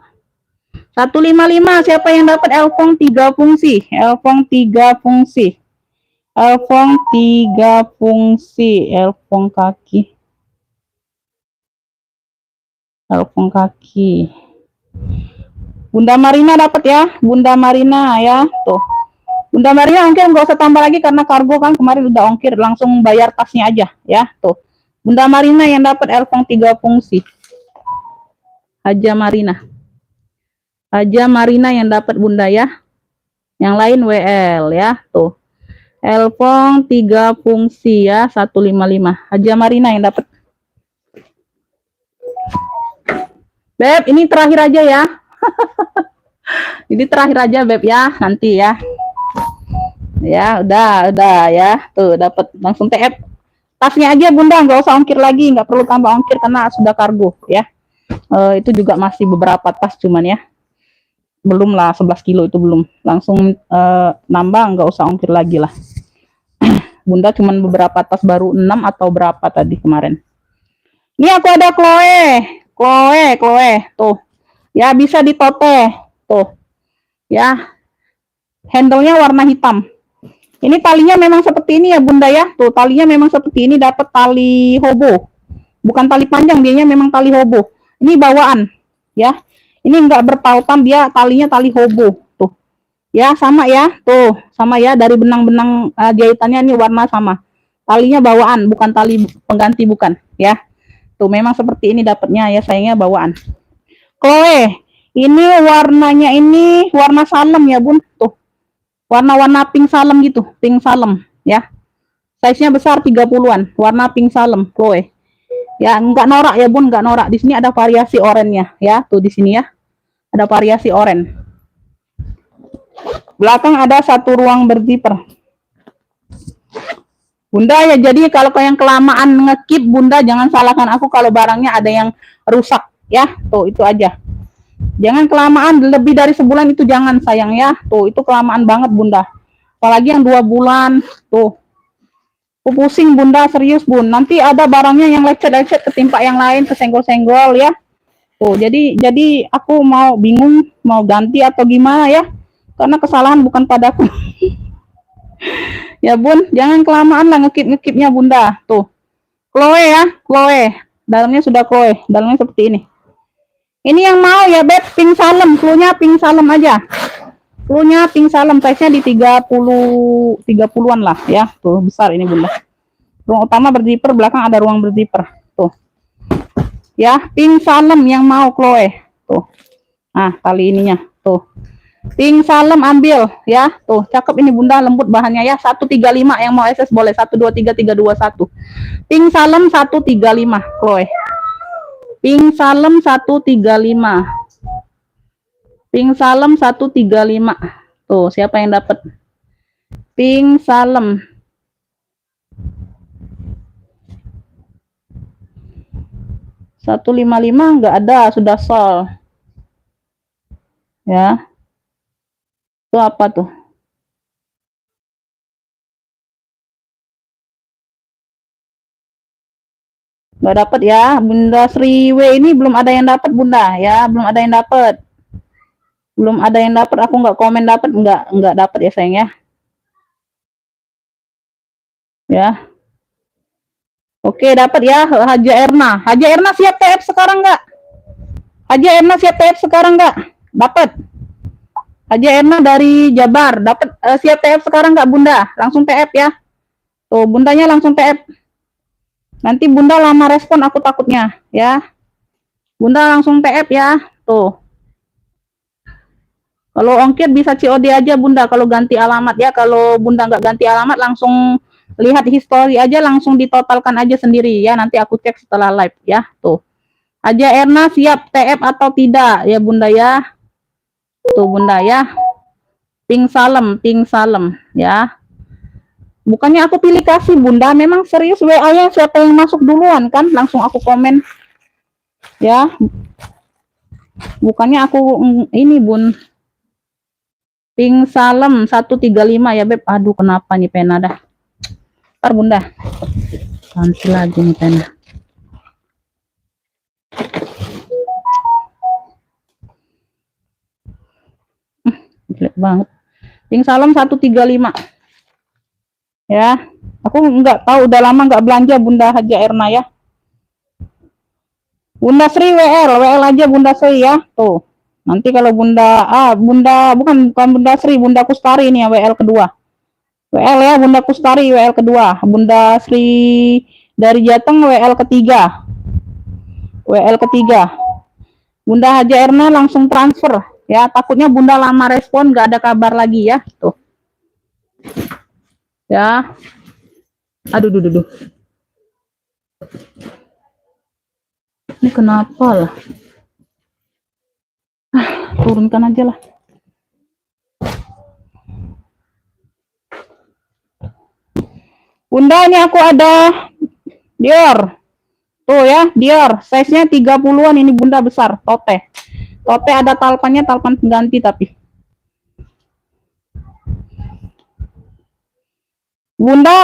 S1: 155, siapa yang dapat Elfong 3 fungsi? Elfong 3 fungsi. Elfong 3 fungsi, Elfong kaki. Elfong kaki. Bunda Marina dapat ya, Bunda Marina ya, tuh. Bunda Marina ongkir nggak usah tambah lagi karena kargo kan kemarin udah ongkir, langsung bayar tasnya aja ya, tuh. Bunda Marina yang dapat Elfong 3 fungsi. Haja Marina. Haja Marina yang dapat Bunda ya. Yang lain WL ya, tuh. Elfong 3 fungsi ya, 155. Haja Marina yang dapat. Beb, ini terakhir aja ya. Ini terakhir aja Beb ya, nanti ya. Ya, udah ya. Tuh, dapat langsung TF. Tasnya aja Bunda, nggak usah ongkir lagi, nggak perlu tambah ongkir karena sudah kargo ya. Itu juga masih beberapa tas cuman ya. belum lah, 11 kilo itu belum. Langsung nambah, nggak usah ongkir lagi lah. Bunda cuman beberapa tas baru 6 atau berapa tadi kemarin. Ini aku ada Chloe, tuh. Ya bisa ditote, tuh. Ya, handle-nya warna hitam. Ini talinya memang seperti ini ya Bunda ya. Tuh, talinya memang seperti ini, dapat tali hobo. Bukan tali panjang, dianya memang tali hobo. Ini bawaan, ya. Ini enggak berpautan, dia talinya tali hobo. Tuh. Ya, sama ya. Tuh, sama ya, dari benang-benang jahitannya ini warna sama. Talinya bawaan, bukan tali pengganti, bukan, ya. Tuh, memang seperti ini dapatnya ya, sayangnya bawaan. Chloe, ini warnanya ini warna salem ya Bun. Tuh. Warna-warna pink salem gitu, pink salem ya. Size-nya besar 30-an, warna pink salem, Chloe. Ya, enggak norak ya Bun, enggak norak. Di sini ada variasi oranye ya. Tuh di sini ya. Ada variasi oranye. Belakang ada satu ruang berzipper. Bunda ya, jadi kalau yang kelamaan ngekip, Bunda jangan salahkan aku kalau barangnya ada yang rusak ya. Tuh itu aja. Jangan kelamaan, lebih dari sebulan itu jangan sayang ya. Tuh itu kelamaan banget Bunda. Apalagi yang 2 bulan. Tuh. Aku pusing Bunda, serius Bun. Nanti ada barangnya yang lecet-lecet ketimpa yang lain, kesenggol-senggol ya. Tuh, jadi aku mau bingung mau ganti atau gimana ya. Karena kesalahan bukan padaku. Ya Bun, jangan kelamaan lah ngekip-ngekipnya Bunda. Tuh. Chloe ya, Chloe. Dalamnya sudah Chloe, dalamnya seperti ini. Ini yang mau ya Beb, pink salem, cluenya pink salem aja. Cluenya pink salem, size-nya di 30-an lah ya. Tuh, besar ini Bunda. Ruang utama berzipper, belakang ada ruang berzipper. Tuh. Ya, pink salem yang mau Chloe. Tuh. Nah, tali ininya. Tuh. Pink salem ambil ya. Tuh, cakep ini Bunda, lembut bahannya ya. 135 yang mau SS boleh. 123 321. Pink salem 135 Chloe. Pink salem 135. Pink salem 135. Tuh, siapa yang dapat? Pink salem. $155 enggak ada, sudah sold. Ya. Itu apa tuh? Enggak dapat ya. Bunda Sri W ini belum ada yang dapat Bunda ya, belum ada yang dapat. Belum ada yang dapat, aku nggak komen dapat, nggak dapat ya sayang ya. Ya. Oke, dapat ya Haja Erna. Haja Erna siap TF sekarang nggak? Haja Erna siap TF sekarang nggak? Dapat. Haja Erna dari Jabar, dapat siap TF sekarang nggak Bunda? Langsung TF ya. Tuh, Bundanya langsung TF. Nanti Bunda lama respon aku takutnya ya. Bunda langsung TF ya. Tuh. Kalau ongkir bisa COD aja Bunda, kalau ganti alamat ya. Kalau Bunda nggak ganti alamat, langsung lihat history aja, langsung ditotalkan aja sendiri ya. Nanti aku cek setelah live ya. Tuh. Haja Erna siap TF atau tidak ya Bunda ya. Tuh Bunda ya. Pink salem ya. Bukannya aku pilih kasih Bunda, memang serius WA-nya siapa yang masuk duluan kan, langsung aku komen. Ya. Bukannya aku ini Bun. Pink salem 135 ya Beb. Aduh kenapa nih pena dah. Ntar Bunda. Ganti lagi nih pena. Jelek banget. Pink salem 135. Ya. Aku nggak tahu, udah lama nggak belanja Bunda Haja Erna ya. Bunda Sri WL aja Bunda Sri ya. Tuh. Nanti kalau Bunda bukan Bunda Sri, Bunda Kustari ini ya WL kedua. WL ya Bunda Kustari WL kedua. Bunda Sri dari Jateng WL ketiga. WL ketiga. Bunda Haja Erna langsung transfer ya. Takutnya Bunda lama respon nggak ada kabar lagi ya. Tuh. Ya. Aduh. Ini kenapa lah? Turunkan aja lah. Bunda ini aku ada Dior. Tuh ya, Dior. Size-nya 30-an ini Bunda besar, tote. Tote ada talpannya, talpan pengganti tapi. Bunda,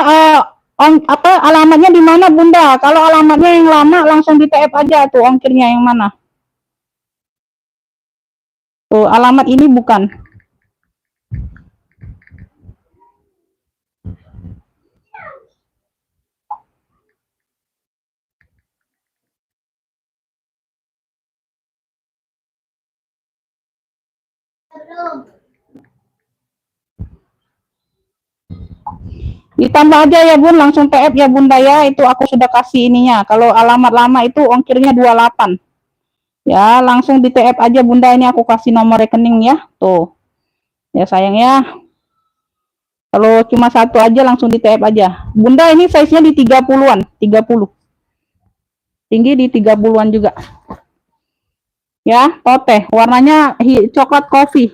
S1: alamatnya di mana Bunda? Kalau alamatnya yang lama langsung di TF aja tuh, ongkirnya yang mana? Tuh, alamat ini bukan. Ditambah aja ya Bun, langsung TF ya Bunda ya. Itu aku sudah kasih ininya. Kalau alamat lama itu ongkirnya 28. Ya, langsung di TF aja Bunda, ini aku kasih nomor rekening ya. Tuh. Ya sayang ya. Kalau cuma satu aja langsung di TF aja. Bunda ini size-nya di 30-an, 30. Tinggi di 30-an juga. Ya, tote. Warnanya coklat coffee.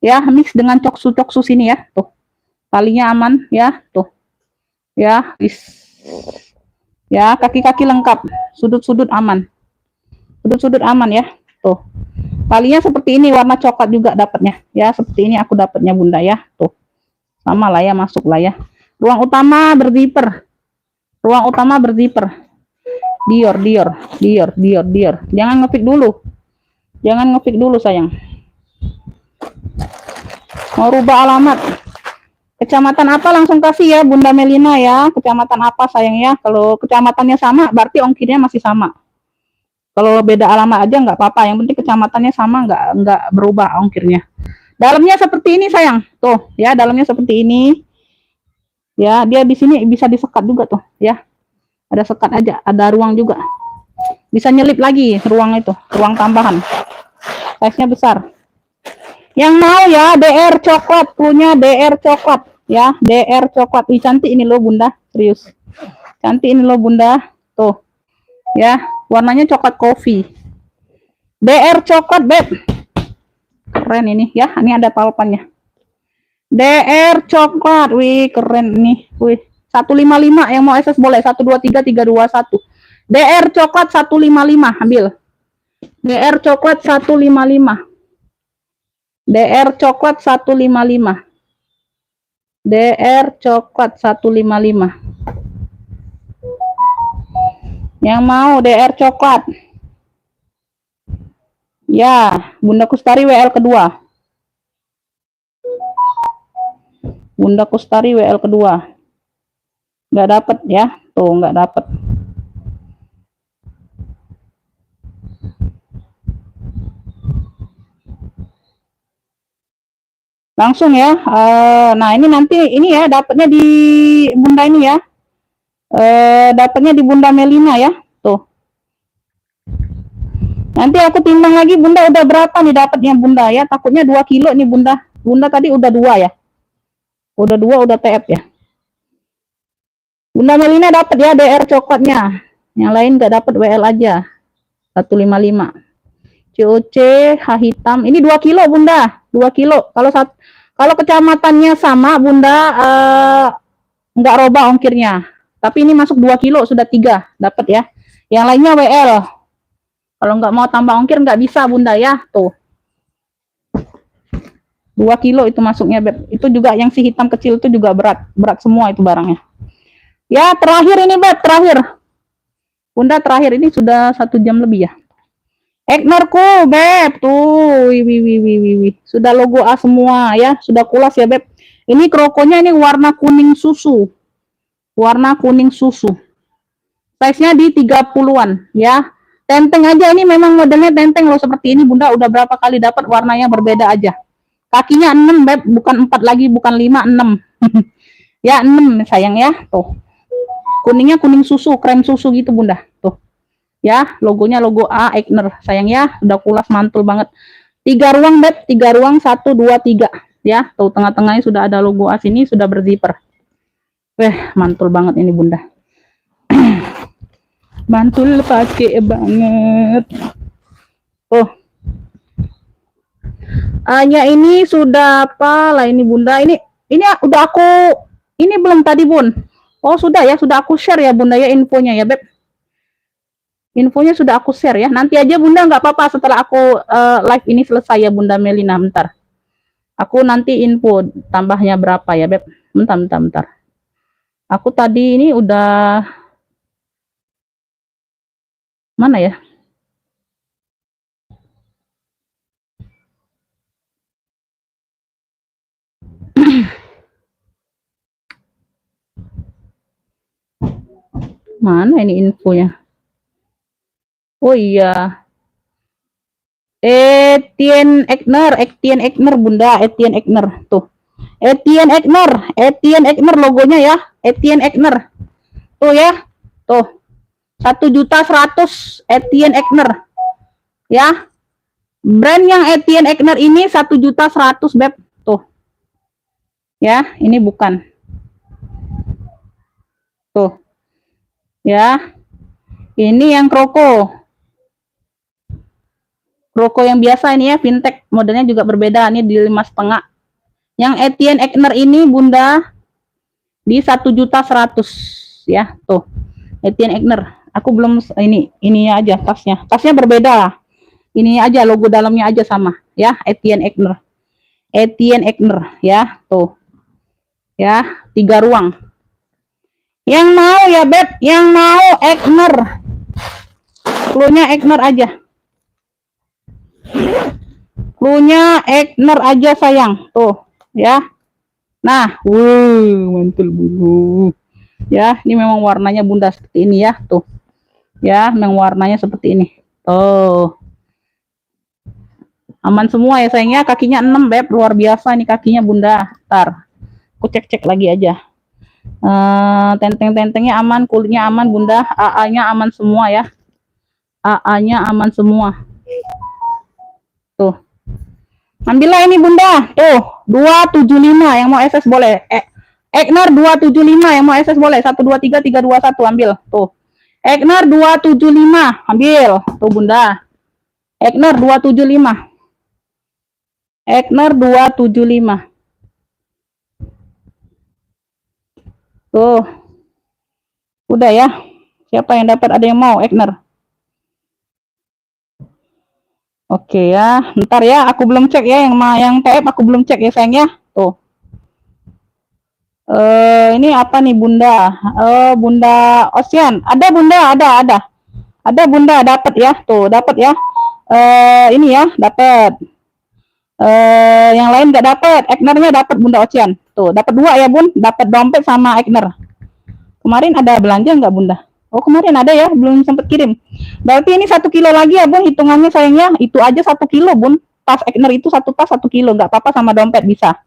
S1: Ya, mix dengan coksu-coksu sini ya. Tuh. Talinya aman ya, tuh. Ya, ya, kaki-kaki lengkap, sudut-sudut aman. Sudut-sudut aman ya. Tuh. Talinya seperti ini, warna coklat juga dapatnya. Ya, seperti ini aku dapatnya Bunda ya. Tuh. Sama lah ya, masuk lah ya. Ruang utama berzipper. Ruang utama berzipper. Dior. Jangan ngepik dulu. Jangan ngepik dulu sayang. Mau rubah alamat. Kecamatan apa langsung kasih ya Bunda Melina ya. Kecamatan apa sayang ya. Kalau kecamatannya sama berarti ongkirnya masih sama. Kalau beda alamat aja nggak apa-apa. Yang penting kecamatannya sama, nggak berubah ongkirnya. Dalamnya seperti ini sayang. Tuh ya, dalamnya seperti ini. Ya, dia di sini bisa disekat juga tuh ya. Ada sekat aja, ada ruang juga. Bisa nyelip lagi ruang itu, ruang tambahan. Size-nya besar. Yang mau ya DR coklat, punya DR coklat ya, DR coklat. Ih, cantik ini loh Bunda, serius. Cantik ini loh Bunda. Tuh. Ya, warnanya coklat coffee. DR coklat, Beb. Keren ini ya, ini ada talpannya. DR coklat. Wih, keren nih. Wih, 155 yang mau SS boleh. 123 321. DR coklat 155, ambil. DR coklat 155. DR coklat 155. DR coklat 155. Yang mau DR coklat. Ya, Bunda Kustari WL kedua. Bunda Kustari WL kedua. Nggak dapet ya. Tuh, nggak dapet. Langsung ya. Nah, ini nanti ini ya dapatnya di Bunda ini ya. Dapatnya di Bunda Melina ya. Tuh. Nanti aku timbang lagi Bunda udah berapa nih dapatnya Bunda ya. Takutnya 2 kilo nih Bunda. Bunda tadi udah 2 ya. Udah 2 udah TF ya. Bunda Melina dapat ya DR coklatnya. Yang lain nggak dapat WL aja. 155. COC H hitam. Ini 2 kilo Bunda. 2 kilo. Kalau kecamatannya sama Bunda nggak robah ongkirnya. Tapi ini masuk 2 kilo sudah 3 dapat ya. Yang lainnya WL. Kalau nggak mau tambah ongkir nggak bisa Bunda ya. Tuh. 2 kilo itu masuknya Beb. Itu juga yang si hitam kecil itu juga berat. Berat semua itu barangnya. Ya, terakhir ini Beb, terakhir. Bunda terakhir ini sudah 1 jam lebih ya. Egnorku Beb, tuh, wih. Sudah logo A semua ya, sudah kulas ya Beb. Ini krokonya ini warna kuning susu. Warna kuning susu. Size-nya di 30-an ya. Tenteng aja, ini memang modelnya tenteng loh seperti ini Bunda, udah berapa kali dapat warnanya berbeda aja. Kakinya 6 Beb, bukan 4 lagi, bukan 5, 6. Ya 6 sayang ya, tuh. Kuningnya kuning susu, krem susu gitu Bunda, tuh. Ya, logonya logo A Eigner. Sayang ya, udah kulas mantul banget. 3 ruang Beb, 3 ruang 1 2 3 ya. Tuh tengah-tengahnya sudah ada logo A sini, sudah berzipper. Mantul banget ini Bunda. Mantul pakai banget. Oh. A-nya ini sudah apa lah ini Bunda? Ini udah aku ini belum tadi Bun. Oh, sudah ya, sudah aku share ya Bunda ya infonya ya Beb. Infonya sudah aku share ya. Nanti aja Bunda, nggak apa-apa setelah aku live ini selesai ya Bunda Melina. Bentar. Aku nanti info tambahnya berapa ya Beb. Bentar. Aku tadi ini udah mana ya? Mana ini infonya? Oh iya. Etienne Egner Bunda, Etienne Egner tuh. Etienne Egner logonya ya, Etienne Egner. Tuh ya. Tuh. 1.100.000 Etienne Egner. Ya. Brand yang Etienne Egner ini 1.100.000 Beb. Tuh. Ya, ini bukan. Tuh. Ya. Ini yang Kroko. Kroko yang biasa ini ya, fintech, modelnya juga berbeda, ini di 5,5. Yang Etienne Egner ini Bunda di 1.100.000 ya, tuh. Etienne Egner. Aku belum ini aja tasnya. Tasnya berbeda. Ini aja logo dalamnya aja sama ya, Etienne Egner. Etienne Egner ya, tuh. Ya, 3 ruang. Yang mau ya Beb, yang mau Egner. Cluenya Egner aja. Cluenya Egner aja sayang. Tuh, ya. Nah, mantul bulu. Ya, ini memang warnanya Bunda seperti ini ya, tuh. Ya, memang warnanya seperti ini. Tuh. Aman semua ya sayangnya, kakinya 6 Beb, luar biasa ini kakinya Bunda. Ntar, aku cek lagi aja. Tenteng-tentengnya aman, kulitnya aman Bunda, AA-nya aman semua ya. AA-nya aman semua. Tuh. Ambillah ini Bunda. Tuh, 275 yang mau SS boleh. Egner 275 yang mau SS boleh. 1 2 3 3 2 1 ambil. Tuh. Egner 275 ambil. Tuh Bunda. Egner 275. Egner 275. Tuh. Udah ya. Siapa yang dapat, ada yang mau Egner? Oke ya, ntar ya, aku belum cek ya yang TF aku belum cek ya sayang ya. Tuh. Ini apa nih Bunda? Bunda Ocean. Ada Bunda, ada. Ada Bunda, dapat ya. Tuh, dapat ya. Ini ya, dapat. Yang lain nggak dapat. Egnernya dapat Bunda Ocean. Tuh, dapat 2 ya Bun. Dapat dompet sama Egner. Kemarin ada belanja nggak Bunda? Oh kemarin ada ya, belum sempat kirim. Berarti ini 1 kilo lagi ya Bun, hitungannya sayangnya. Itu aja 1 kilo Bun. Tas Egner itu 1 tas 1 kilo, nggak apa-apa sama dompet bisa.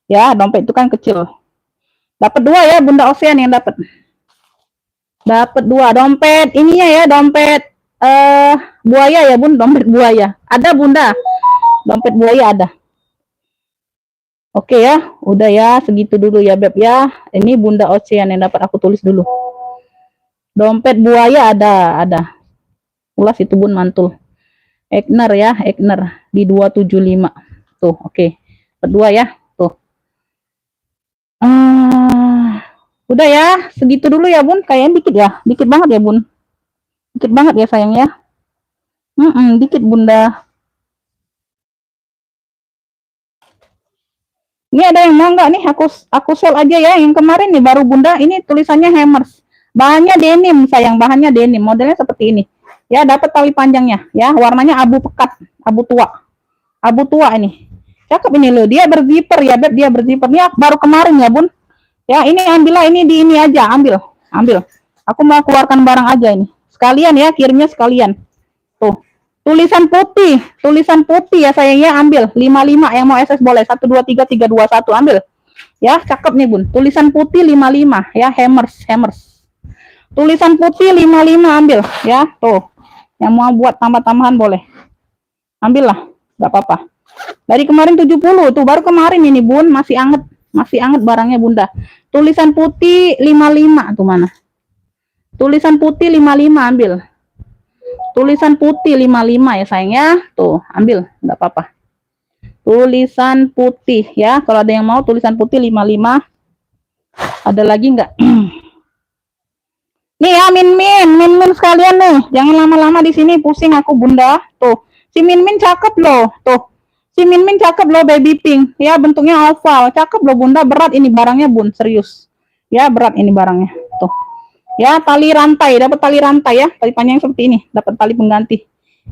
S1: Ya, dompet itu kan kecil. Dapat 2 ya Bunda Ocean yang dapat. Dapat 2 dompet ininya ya, dompet buaya ya Bun, dompet buaya. Ada Bunda. Dompet buaya ada. Oke ya, udah ya, segitu dulu ya Beb ya. Ini Bunda Ocean yang dapat aku tulis dulu. Dompet buaya ada. Ulas itu Bun, mantul. Egner ya, Egner di 275. Tuh, oke. Kedua ya, tuh. Udah ya, segitu dulu ya Bun. Kayaknya dikit ya, dikit banget ya Bun. Dikit banget ya sayang ya. Dikit Bunda. Ini ada yang mau nggak nih? Aku sel aja ya. Yang kemarin nih baru Bunda. Ini tulisannya Hammers. Bahannya denim sayang, bahannya denim. Modelnya seperti ini. Ya, dapat tali panjangnya. Ya, warnanya abu pekat, abu tua. Abu tua ini. Cakep ini loh. Dia berzipper ya, Beb. Dia berzipper. Ini baru kemarin ya, Bun. Ya, ini ambillah ini di ini aja. Ambil. Aku mau keluarkan barang aja ini. Sekalian ya, kirimnya sekalian. Tuh. Tulisan putih ya sayangnya, ambil 55 yang mau SS boleh. 1 2 3 3 2 1 ambil. Ya, cakep nih Bun. Tulisan putih 55 ya, Hammers. Tulisan putih 55 ambil ya, tuh. Yang mau buat tambah-tambahan boleh. Ambil lah, enggak apa-apa. Dari kemarin 70 tuh, baru kemarin ini Bun, masih anget barangnya Bunda. Tulisan putih 55 tuh mana? Tulisan putih 55 ambil. Tulisan putih 55 ya sayangnya. Tuh, ambil, enggak apa-apa. Tulisan putih ya. Kalau ada yang mau tulisan putih 55. Ada lagi enggak? Nih ya Min sekalian nih, jangan lama-lama di sini, pusing aku Bunda. Tuh, si Min cakep loh, tuh. Si Min cakep loh baby pink, ya bentuknya oval, cakep loh Bunda, berat ini barangnya Bun, serius. Ya berat ini barangnya, tuh. Ya tali rantai, dapat tali rantai ya, tali panjang seperti ini, dapat tali pengganti.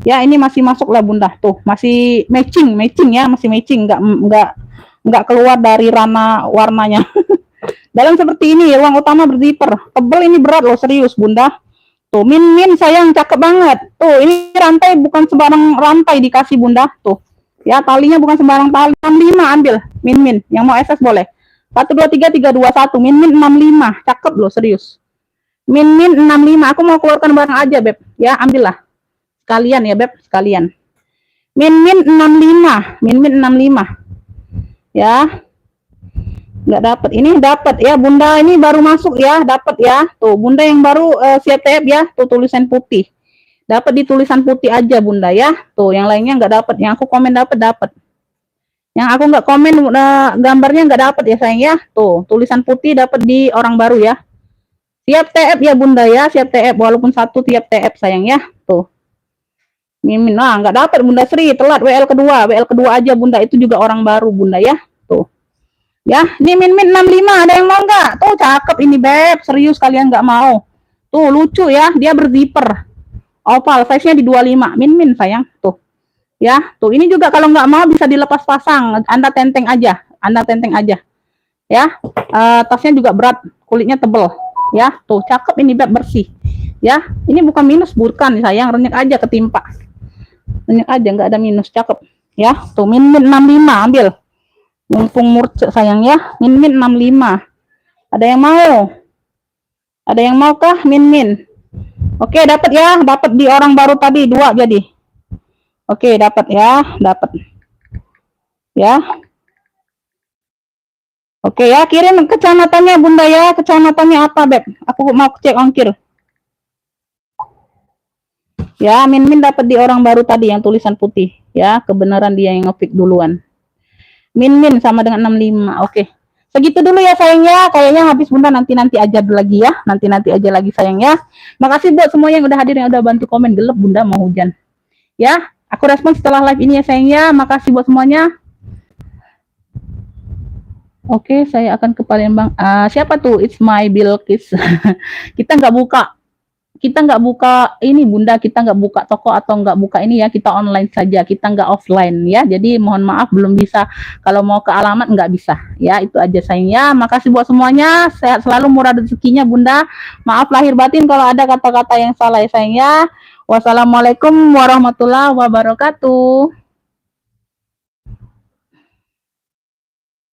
S1: Ya ini masih masuk lah Bunda, tuh masih matching ya, masih matching, nggak keluar dari ranah warnanya. Dalam seperti ini, ruang utama berzipper. Tebel ini berat loh, serius Bunda. Tuh, Min sayang, cakep banget. Tuh, ini rantai bukan sembarang rantai dikasih Bunda. Tuh. Ya, talinya bukan sembarang tali. 65 ambil, Min. Yang mau SS boleh. 1 2 3 3 2 1. Min 65. Cakep loh, serius. Min 65. Aku mau keluarkan barang aja, Beb. Ya, ambillah. Sekalian ya, Beb, sekalian. Min 65. Min 65. Ya, nggak dapat, ini dapat ya Bunda, ini baru masuk ya, dapat ya tuh Bunda yang baru siap TF ya, tuh tulisan putih, dapat di tulisan putih aja Bunda ya, tuh yang lainnya nggak dapat, yang aku komen dapat, yang aku nggak komen gambarnya nggak dapat ya sayang ya, tuh tulisan putih dapat di orang baru ya, siap TF ya Bunda ya, siap TF walaupun satu tiap TF sayang ya, tuh Mimin, nah nggak dapat Bunda Sri, telat WL kedua aja Bunda, itu juga orang baru Bunda ya, tuh. Ya, ini Min 65, ada yang mau nggak? Tuh cakep ini Beb, serius kalian nggak mau. Tuh lucu ya, dia berzipper. Oval, size-nya di 25. Min sayang, tuh. Ya, tuh ini juga kalau nggak mau bisa dilepas pasang, Anda tenteng aja. Ya, tasnya juga berat, kulitnya tebel. Ya, tuh cakep ini Beb, bersih. Ya, ini bukan minus, bukan sayang, renyek aja ketimpa. Renyek aja, nggak ada minus, cakep. Ya, tuh Min 65, ambil. Mumpung murce sayang ya, Min 65. Ada yang mau? Ada yang mau kah Min? Oke, dapat ya, dapat di orang baru tadi 2 jadi. Oke, dapat ya, dapat. Ya. Oke ya, kirim kecamatannya Bunda ya, kecamatannya apa Beb? Aku mau cek ongkir. Ya, Min dapat di orang baru tadi yang tulisan putih. Ya, kebenaran dia yang ngepick duluan. Min sama dengan 65. Oke. Segitu dulu ya sayangnya. Kayaknya habis Bunda, nanti aja lagi ya. Nanti aja lagi sayangnya. Makasih buat semua yang udah hadir, yang udah bantu komen. Gelap Bunda mau hujan. Ya, aku respon setelah live ini ya sayangnya. Makasih buat semuanya. Oke, saya akan ke Palembang. Siapa tuh? It's my Bilkis. Kita nggak buka ini Bunda, kita nggak buka toko atau nggak buka ini ya, kita online saja, kita nggak offline ya, jadi mohon maaf belum bisa, kalau mau ke alamat nggak bisa ya, itu aja sayangnya. Makasih buat semuanya, sehat selalu, murah rezekinya Bunda, maaf lahir batin kalau ada kata-kata yang salah ya sayangnya. Wassalamualaikum warahmatullahi wabarakatuh.